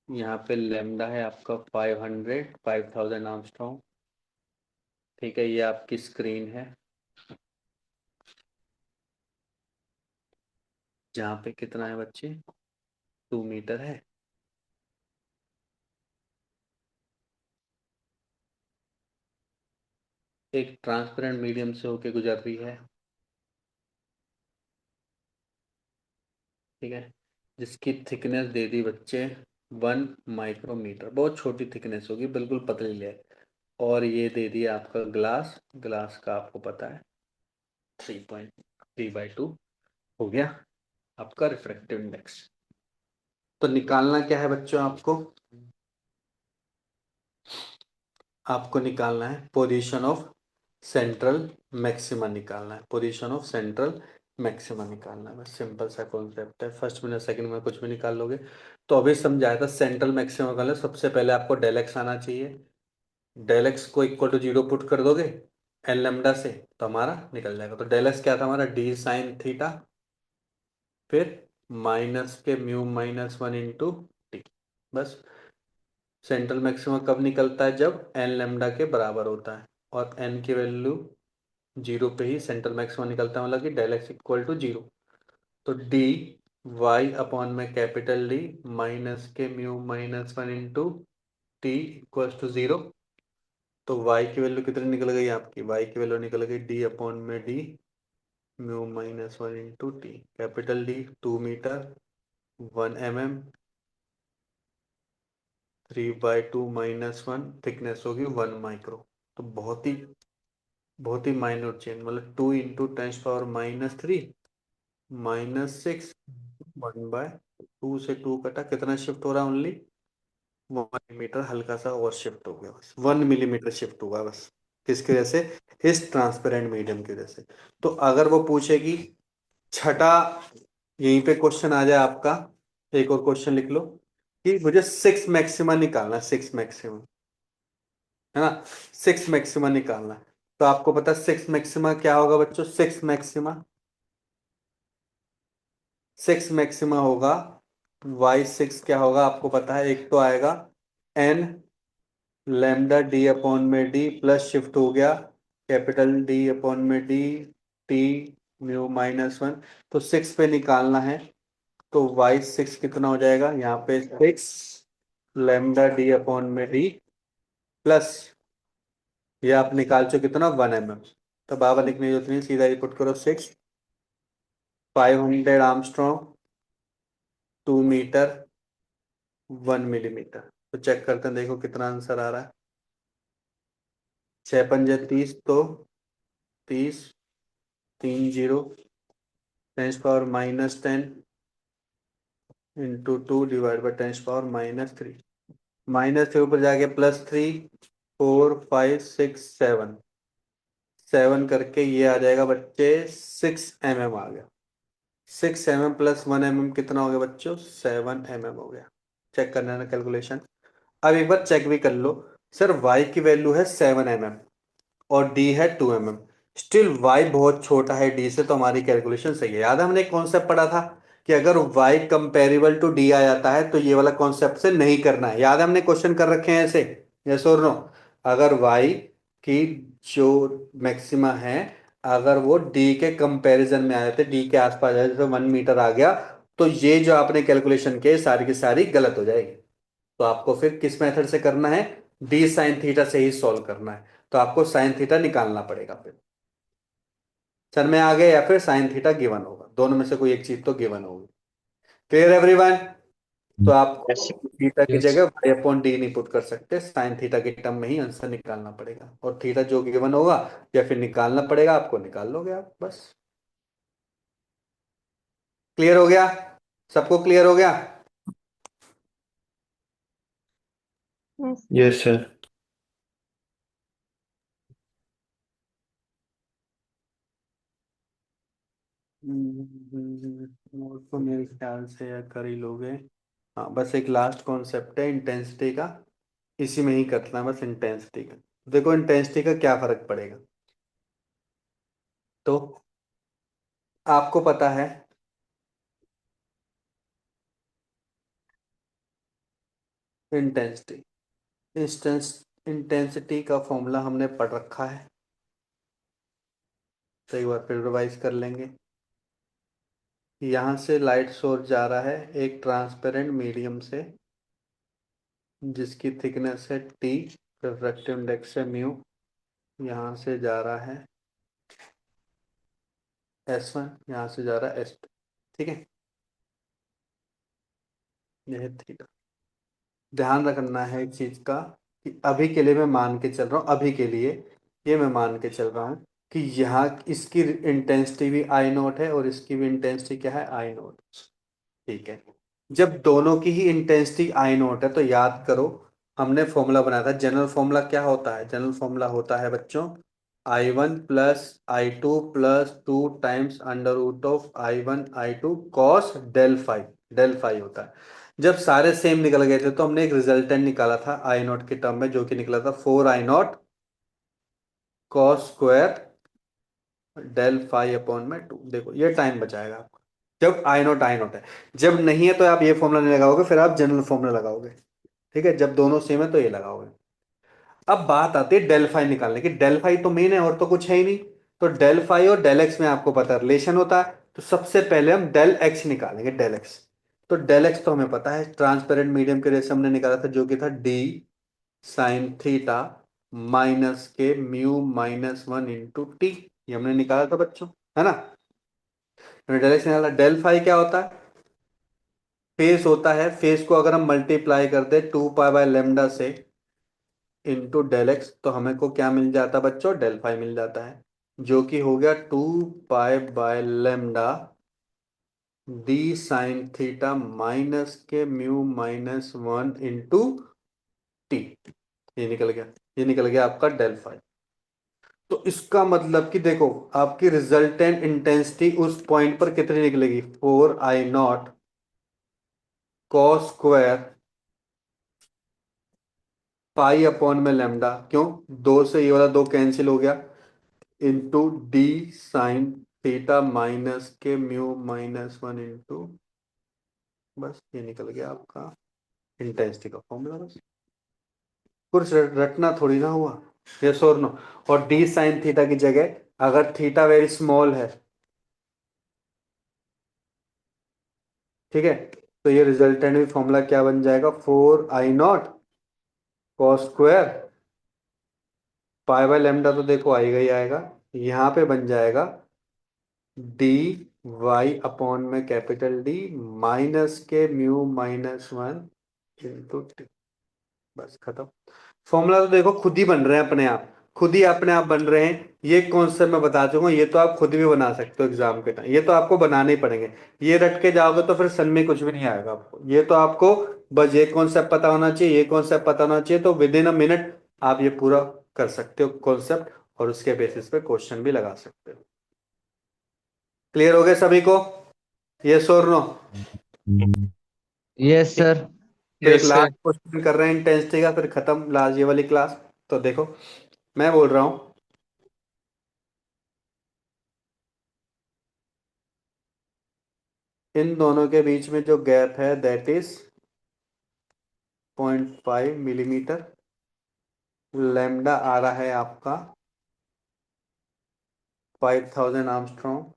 यहाँ पे लेमडा है आपका 5000 आर्मस्ट्रॉन्ग। ठीक है, ये आपकी स्क्रीन है जहाँ पे कितना है बच्चे? 2 मीटर है। एक ट्रांसपेरेंट मीडियम से होके गुजर रही है, ठीक है, जिसकी थिकनेस दे दी बच्चे 1 माइक्रोमीटर। बहुत छोटी थिकनेस होगी, बिल्कुल पतली लेयर। और ये दे दिया आपका ग्लास, ग्लास का आपको पता है 3.3/2 हो गया आपका रिफ्रैक्टिव इंडेक्स। तो निकालना क्या है बच्चों? आपको आपको निकालना है पोजीशन ऑफ सेंट्रल मैक्सिमा, निकालना है पोजीशन ऑफ सेंट्रल मैक्सिमा निकालना है। बस सिंपल सा कॉन्सेप्ट है। फर्स्ट मिनट सेकंड में कुछ भी निकाल लोगे। तो अभी समझाया था सेंट्रल मैक्सिमा का, सबसे पहले आपको डेल एक्स आना चाहिए। डेल एक्स को इक्वल टू जीरो पुट कर दोगे एन लेमडा से, तो हमारा निकल जाएगा। तो डेल एक्स क्या था हमारा? डी साइन थीटा, फिर माइनस के mu minus one into T. बस। सेंट्रल मैक्सिमा कब निकलता है? जब एन लेमडा के बराबर होता है, और एन की वैल्यू जीरो पे ही सेंट्रल मैक्सिमा निकलता है, मतलब कि del x equal to zero. तो डी वाई अपॉन में कैपिटल डी माइनस के mu minus one into t equal to zero. तो y की वैल्यू कितनी निकल गई आपकी? y की वैल्यू निकल गई डी अपॉन में d mu minus one into t. Capital d 2 metre, 1 mm, 3/2 minus one, thickness होगी 1 माइक्रो। तो बहुत ही माइनर चेंज, मतलब 2 × 10⁻³ -6, 1/2 से 2 कटा, कितना शिफ्ट हो रहा है? ओनली 1 मीटर, हल्का सा और शिफ्ट हो गया, बस 1 मिलीमीटर शिफ्ट हुआ बस। किसकी वजह से? इस ट्रांसपेरेंट मीडियम की वजह से। तो अगर वो पूछेगी छठा, यहीं पे क्वेश्चन आ जाए आपका, एक और क्वेश्चन लिख लो कि मुझे सिक्स मैक्सिमा निकालना है, सिक्स मैक्सिमा, है ना, सिक्स मैक्सिमा निकालना है। तो आपको पता है सिक्स मैक्सिमा क्या होगा बच्चों? सिक्स मैक्सिमा होगा y6, क्या होगा आपको पता है? एक तो आएगा n लैम्डा डी अपॉन में डी प्लस शिफ्ट हो गया कैपिटल डी अपॉन में डी टी म्यू -1। तो 6 पे निकालना है, तो y6 कितना हो जाएगा यहाँ पे 6 लैम्डा डी अपॉन में डी प्लस, ये आप निकाल चुके कितना 1 mm। तो बाबा लिखने की जरूरत नहीं, सीधा ही पुट करो 6 500 आर्मस्ट्रॉन्ग 2 मीटर 1 मिलीमीटर। तो चेक करते हैं, देखो कितना आंसर आ रहा है। 6×5 = 30, तो 30 3 0 10⁻⁻10 इंटू 2 डिवाइड बाई 10⁻⁻3। -3 ऊपर जाके +3 4 5 6 7 7 करके ये आ जाएगा बच्चे 6 mm आ गया। 6 mm + 1 mm कितना हो गया बच्चों 7 mm हो गया। चेक करना है ना कैलकुलेशन। अब एक बार चेक भी कर लो, सर y की वैल्यू है 7 mm और d है 2 mm, स्टिल y बहुत छोटा है d से, तो हमारी कैलकुलेशन सही है। याद है हमने एक कॉन्सेप्ट पढ़ा था कि अगर y कंपेरेबल टू d आ जाता है तो ये वाला कॉन्सेप्ट से नहीं करना है। याद है हमने क्वेश्चन कर रखे हैं ऐसे, यस और नो। अगर y की जो मैक्सिमा है अगर वो d के कंपैरिजन में आ जाते, d के आसपास आ जाते, जैसे 1 मीटर आ गया, तो ये जो आपने कैलकुलेशन की सारी की सारी गलत हो जाएगी। तो आपको फिर किस मेथड से करना है, डी साइन थीटा से ही सॉल्व करना है। तो आपको साइन थीटा निकालना पड़ेगा, फिर सर में आ गया या फिर साइन थीटा गिवन होगा, दोनों में से कोई एक चीज तो गिवन होगी। Clear everyone? तो आपको यस थीटा की Yes. जगह y अपॉन डी नहीं पुट कर सकते, साइन थीटा के टर्म में ही आंसर निकालना पड़ेगा, और थीटा जो गिवन होगा या फिर निकालना पड़ेगा आपको, निकाल लोगे आप बस। क्लियर हो गया? सबको क्लियर हो गया? Yes yes sir. और तो मेरे ख्याल से या कर ही लोगे। हाँ, बस एक लास्ट कॉन्सेप्ट है इंटेंसिटी का, इसी में ही करना है बस इंटेंसिटी का। देखो इंटेंसिटी का क्या फर्क पड़ेगा, तो आपको पता है इंटेंसिटी, इंटेंसिटी का फॉर्मूला हमने पढ़ रखा है, तो एक बार फिर रिवाइज कर लेंगे। यहाँ से लाइट सोर्स जा रहा है एक ट्रांसपेरेंट मीडियम से, जिसकी थिकनेस है टी, रिफ्रैक्टिव इंडेक्स है म्यू। यहाँ से जा रहा है S1, यहाँ से जा रहा है S2, ठीक है। यह थीटा। ध्यान रखना है इस चीज का कि अभी के लिए मैं मान के चल रहा हूँ, अभी के लिए ये मैं मान के चल रहा हूँ कि यहाँ इसकी इंटेंसिटी भी I0 है और इसकी भी इंटेंसिटी क्या है I0, ठीक है। जब दोनों की ही इंटेंसिटी I0 है तो याद करो हमने फॉर्मूला बनाया था, जनरल फॉर्मूला क्या होता है, जनरल फॉर्मूला होता है बच्चों I1 + I2 + 2 times √I1 I2 cos del phi होता है। जब सारे सेम निकल गए थे तो हमने एक रिजल्टेंट निकाला था I0 के टर्म में, जो कि निकला था 4I0 cos स्क्वायर del φ/2। देखो ये टाइम बचाएगा आपका जब I0 है। जब नहीं है तो आप ये फॉर्मूला नहीं लगाओगे, फिर आप जनरल फॉर्मूला लगाओगे, ठीक है। जब दोनों सेम है तो ये लगाओगे। अब बात आती है डेल फाई निकालने की। डेल फाई तो मेन है और तो कुछ है ही नहीं, तो डेल फाई और डेल एक्स में आपको पता है रिलेशन होता है, तो सबसे पहले हम डेल एक्स निकालेंगे, डेल एक्स। तो डेल एक्स तो हमें पता है ट्रांसपेरेंट मीडियम के रेस हमने निकाला था, जो कि था डी साइन थीटा माइनस के म्यू -1 इंटू टी, ये हमने निकाला था बच्चों, है ना। हमने डेल एक्स निकाला। डेल फाई क्या होता है, फेस होता है, फेस को अगर हम मल्टीप्लाई कर दे 2π/λ से इंटू डेल एक्स, तो हमें को क्या मिल जाता है बच्चों, डेल फाई मिल जाता है, जो कि हो गया 2π/λ डी साइन थीटा माइनस के म्यू -1 इंटू टी। ये निकल गया, ये निकल गया आपका डेल फाई। तो इसका मतलब कि देखो आपकी रिजल्टेंट इंटेंसिटी उस पॉइंट पर कितनी निकलेगी, 4I0 cos स्क्वायर π/λ, क्यों, दो से ये वाला दो कैंसिल हो गया, into D sine theta minus के म्यू -1 इंटू, बस ये निकल गया आपका इंटेंसिटी का फॉर्मूला बस। कुछ रटना थोड़ी ना हुआ, यस और नो। और डी साइन थीटा की जगह अगर थीटा वेरी स्मॉल है, ठीक है, तो ये रिजल्टेंट भी फॉर्मूला क्या बन जाएगा, 4I0 cos square pi by lambda, तो देखो आएगा ही आएगा, यहाँ पे बन जाएगा डी वाई अपॉन में कैपिटल डी माइनस के म्यू माइनस 1 इंटू टी। बस खत्म। फॉर्मूला तो देखो खुद ही बन रहे हैं अपने आप, खुद ही अपने आप बन रहे हैं। ये कॉन्सेप्ट मैं बता चुका हूँ, ये तो आप खुद भी बना सकते हो एग्जाम के टाइम, ये तो आपको बनाने ही पड़ेंगे। ये रट के जाओगे तो फिर सन में कुछ भी नहीं आएगा आपको। ये तो आपको बस ये कॉन्सेप्ट पता होना चाहिए, ये कॉन्सेप्ट पता होना चाहिए, तो विद इन अ मिनट आप ये पूरा कर सकते हो कॉन्सेप्ट, और उसके बेसिस पे क्वेश्चन भी लगा सकते हो। क्लियर हो गया सभी को, यस और नो? Yes sir. तो एक Yes, sir. लास्ट क्वेश्चन कर रहे हैं इंटेंसिटी का, फिर खत्म लास्ट ये वाली क्लास। तो देखो मैं बोल रहा हूं, इन दोनों के बीच में जो गैप है दैट इज 0.5 मिलीमीटर। लैम्डा आ रहा है आपका 5000 आर्मस्ट्रॉन्ग।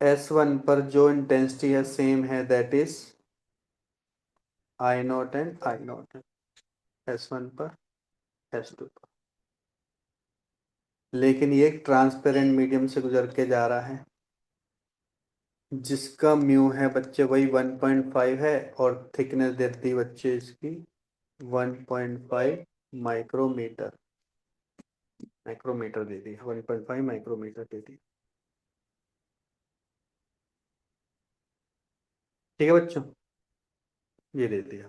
S1 पर जो इंटेंसिटी है सेम है, that is I0 and I0 S1 पर S2 पर। लेकिन ये एक ट्रांसपेरेंट मीडियम से गुजर के जा रहा है, जिसका म्यू है बच्चे वही 1.5 है, और थिकनेस देती है बच्चे इसकी 1.5 माइक्रोमीटर। माइक्रोमीटर दे दी, 1.5 माइक्रोमीटर दे दी। ठीक है बच्चों, ये दे दिया।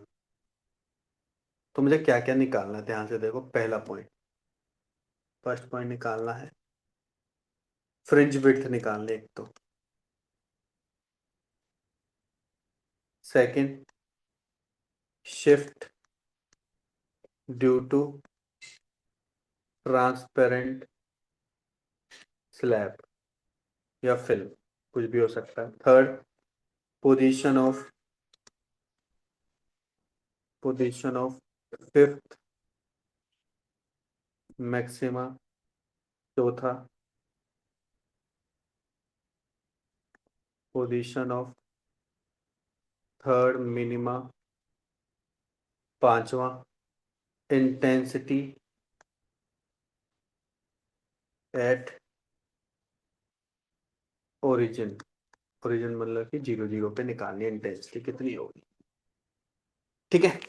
तो मुझे क्या क्या निकालना है ध्यान से देखो। पहला पॉइंट, फर्स्ट पॉइंट निकालना है फ्रिंज विड्थ निकालने एक तो। Second, shift due to transparent slab या फिल्म, कुछ भी हो सकता है। Third, position of fifth maxima. चौथा, पोजीशन ऑफ थर्ड मिनिमा। पांचवा, इंटेंसिटी एट ओरिजिन। ओरिजिन मतलब कि 0 0 पे निकालनी है इंटेंसिटी कितनी होगी। ठीक है,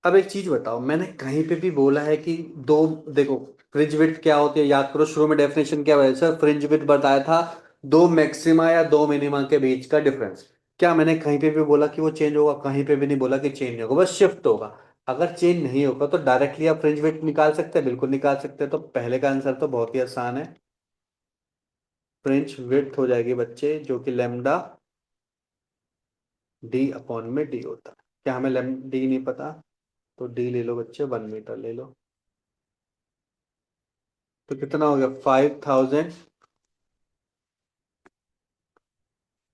अब एक चीज बताओ, मैंने कहीं पे भी बोला है कि दो, देखो फ्रिंज विड्थ क्या होती है, याद करो शुरू में डेफिनेशन क्या है सर, फ्रिंज विड्थ बताया था दो मैक्सिमा या दो मिनिमा के बीच का डिफरेंस। क्या मैंने कहीं पे भी बोला कि वो चेंज होगा? कहीं पे भी नहीं बोला कि चेंज नहीं होगा, बस शिफ्ट होगा। अगर चेंज नहीं होगा तो डायरेक्टली आप फ्रिंज विड्थ निकाल सकते हैं, बिल्कुल निकाल सकते हैं। तो पहले का आंसर तो बहुत ही आसान है, फ्रिंज विड्थ हो जाएगी बच्चे जो कि लेमडा डी अपॉन में डी होता है। क्या हमें डी नहीं पता? तो डी ले लो बच्चे, 1 मीटर ले लो। तो कितना हो गया, 5000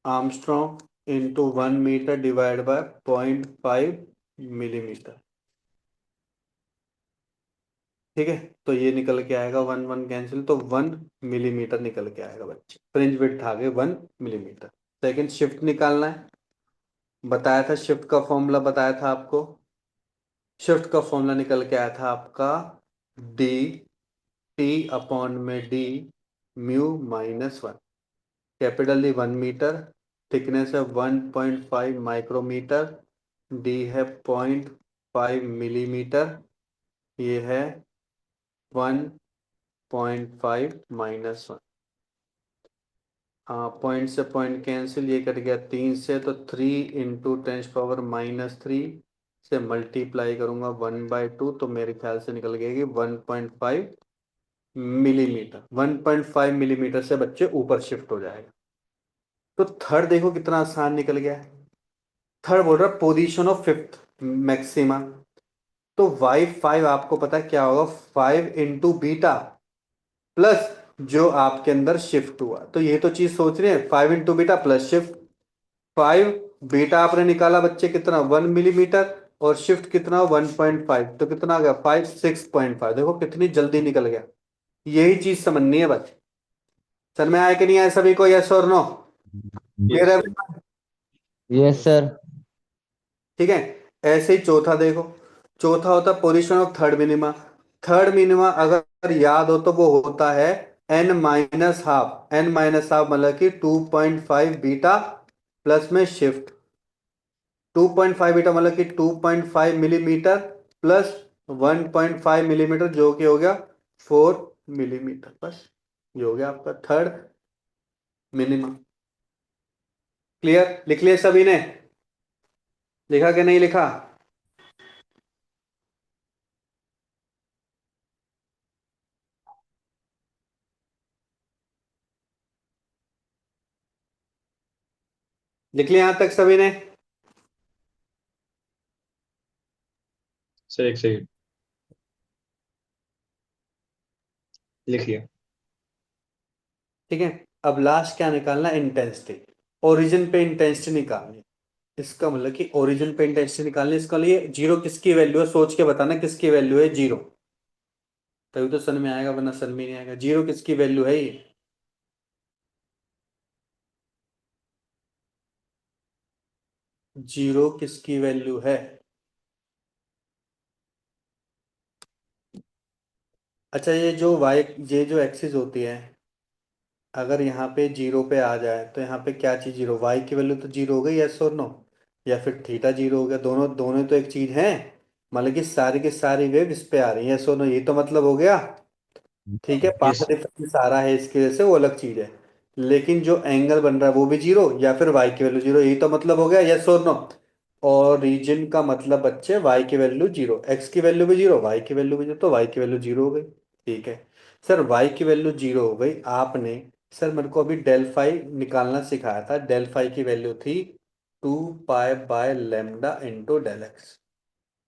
angstrom into 1 metre divide by 0.5 millimetre. ठीक है, तो ये निकल के आएगा 1 1 कैंसिल, तो 1 मिलीमीटर निकल के आएगा बच्चे। फ्रिंज विड्थ आ गए 1 मिलीमीटर। सेकंड, शिफ्ट निकालना है, बताया था शिफ्ट का फॉर्मूला, बताया था आपको। शिफ्ट का फॉर्मूला निकल के आया था आपका डी टी अपॉन में d mu minus 1। Capital d 1 metre, thickness है 1.5 माइक्रोमीटर, डी है 0.5 मिलीमीटर, ये है 1.5 माइनस 1। पॉइंट से पॉइंट कैंसिल, ये कट गया 3 से, तो 3 × 10⁻³ से मल्टीप्लाई करूंगा 1/2, तो मेरे ख्याल से निकल गएगी 1.5 मिलीमीटर। 1.5 मिलीमीटर से बच्चे ऊपर शिफ्ट हो जाएगा। तो थर्ड देखो कितना आसान निकल गया है। थर्ड बोल रहा है पोजीशन ऑफ फिफ्थ मैक्सिमा। तो y5 आपको पता है क्या होगा, 5 × बीटा प्लस जो आपके अंदर शिफ्ट हुआ। तो ये तो चीज सोच रहे हैं, 5 × बीटा प्लस शिफ्ट। 5 बीटा आपने निकाला बच्चे कितना, 1 मिलीमीटर, और शिफ्ट कितना 1.5, तो कितना आ गया 5, 6.5। देखो कितनी जल्दी निकल गया। यही चीज समझनी है बस। सर में आया कि नहीं आया सभी को, यस और नो? क्लियर यस है? सर। Yes sir. ठीक है। ऐसे ही चौथा देखो। चौथा होता है position of third minima. Third minima अगर याद हो तो वो होता है n-12। n-12 मतलब कि 2.5 बीटा प्लस में शिफ्ट। 2.5 बीटा मतलब कि 2.5 मिलीमीटर प्लस 1.5 मिलीमीटर, जो कि हो गया 4 मिलीमीटर। बस ये हो गया आपका थर्ड मिनिमम। क्लियर? लिख लिया सभी ने? लिखा कि नहीं लिखा? लिख लिया यहां तक सभी ने? सर एक सेकंड, लिखिए। ठीक है। अब लास्ट क्या निकालना? इंटेंसिटी। ओरिजिन पे इंटेंसिटी निकालनी। इसका मतलब कि ओरिजिन पे इंटेंसिटी निकालनी, इसका लिए जीरो किसकी वैल्यू है सोच के बताना, किसकी वैल्यू है जीरो। तभी तो सन में आएगा, वरना सन में नहीं आएगा। जीरो किसकी वैल्यू है ये? जीरो किसकी वैल्यू है? अच्छा, ये जो एक्सिस होती है, अगर यहाँ पे जीरो पे आ जाए तो यहाँ पे क्या चीज जीरो? वाई की वैल्यू तो जीरो हो गई, यस और नो? या फिर थीटा जीरो हो गया? दोनों दोनों तो एक चीज है। मतलब कि सारी की सारी वेव इस पे आ रही है, यस और नो? ये तो मतलब हो गया। ठीक है, पाथ यस। डिफरेंस आ रहा है इसकी वजह से, वो अलग चीज है। लेकिन जो एंगल बन रहा है वो भी जीरो, या फिर वाई की वैल्यू जीरो, यही तो मतलब हो गया, यस और नो? और रीजन का मतलब बच्चे वाई की वैल्यू जीरो, एक्स की वैल्यू भी जीरो, वाई की वैल्यू भी जीरो, तो वाई की वैल्यू जीरो हो गई। ठीक है। सर वाई की वैल्यू जीरो हो गई, आपने सर मेरे को अभी डेल फाई निकालना सिखाया था। डेल फाई की वैल्यू थी 2 pi by lambda into del x.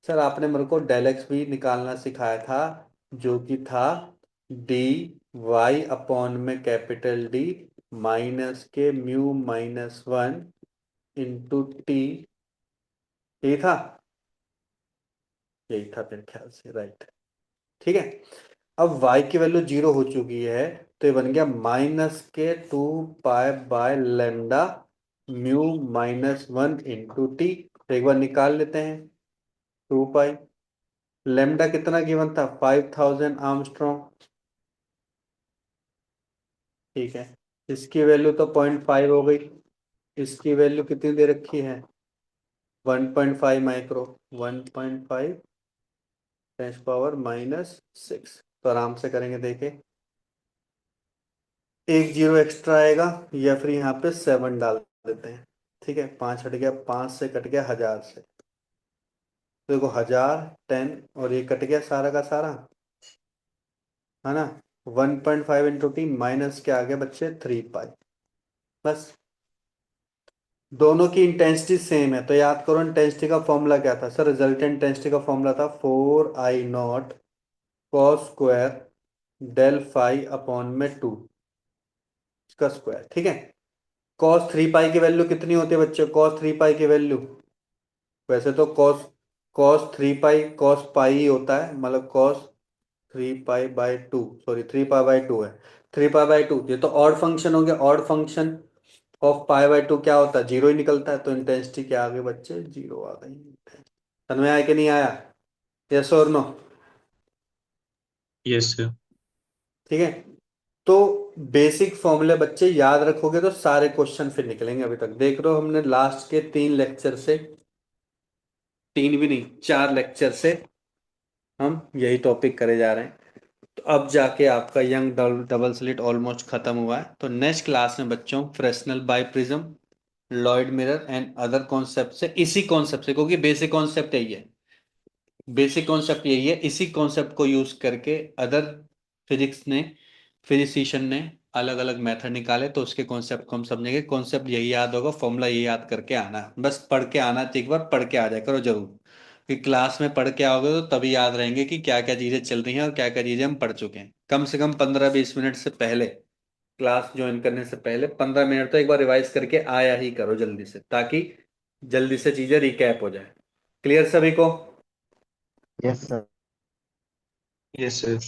Sir आपने मेरे को डेल एक्स भी निकालना सिखाया था, जो कि था डी वाई अपॉन में कैपिटल डी माइनस के mu minus one into T. यही था? यही था मेरे ख्याल से, राइट। ठीक है। अब y की वैल्यू जीरो हो चुकी है, तो ये बन गया माइनस के 2 pi by lambda mu minus one into T. तो एक बार निकाल लेते हैं। 2 पाई, लेमडा कितना गिवन था? 5000 आर्मस्ट्रॉन्ग। ठीक है। इसकी वैल्यू तो 0.5 हो गई। इसकी वैल्यू कितनी दे रखी है? 1.5 माइक्रो। 1.5 10⁻⁻�6। तो आराम से करेंगे, देखें। एक जीरो एक्स्ट्रा आएगा, या फिर यहाँ पे 7 डाल देते हैं। ठीक है, 5 हट गया, 5 से कट गया 1000 से। तो देखो 1000, 10, और ये कट गया सारा का सारा, है ना? 1.5 इंटू टी माइनस के आगे बच्चे 3 पाई। बस। दोनों की इंटेंसिटी सेम है, तो याद करो इंटेंसिटी का फॉर्मूला क्या था? सर रिजल्टेंट इंटेंसिटी का फॉर्मूला था 4I0 cos square del phi upon में 2 इसका स्क्वायर। ठीक है। कॉस 3 पाई की वैल्यू कितनी होती है बच्चे? कॉस 3 पाई की वैल्यू, वैसे तो cos cos 3 pi cos pi ही होता है, मतलब cos 3 pi by 2, sorry 3 pi by 2 है। 3 पाई बाय 2, ये तो ऑड फंक्शन हो गया। Odd function of pi by 2 क्या होता है? जीरो ही निकलता है। तो इंटेंसिटी क्या आ गई बच्चे? जीरो आ गई। समझ में आया कि नहीं आया? यस और नो? Yes sir. ठीक है। तो बेसिक फॉर्मूले बच्चे याद रखोगे तो सारे क्वेश्चन फिर निकलेंगे। अभी तक देख रहे हो, हमने लास्ट के 3 लेक्चर से, 3 भी नहीं 4 लेक्चर से हम यही टॉपिक करे जा रहे हैं। तो अब जाके आपका यंग डबल स्लिट ऑलमोस्ट खत्म हुआ है। तो नेक्स्ट क्लास में बच्चों Fresnel biprism, Lloyd mirror and other concept से, इसी कॉन्सेप्ट से, क्योंकि बेसिक कॉन्सेप्ट यही है। बेसिक कॉन्सेप्ट यही है, इसी कॉन्सेप्ट को यूज करके अदर फिजिक्स ने फिजिशियन ने अलग अलग मेथड निकाले, तो उसके कॉन्सेप्ट को हम समझेंगे। कॉन्सेप्ट यही याद होगा, फॉर्मूला यही याद करके आना है, बस पढ़ के आना चाहिए। एक बार पढ़ के आ जाया करो जरूर, कि क्लास में पढ़ के आओगे तो तभी याद रहेंगे कि क्या क्या चीजें चल रही हैं और क्या क्या चीजें हम पढ़ चुके हैं। कम से कम 15-20 मिनट से पहले, क्लास ज्वाइन करने से पहले 15 मिनट तो एक बार रिवाइज करके आया ही करो जल्दी से, ताकि जल्दी से चीजें रिकैप हो जाए। क्लियर सभी को? Yes sir. Yes sir.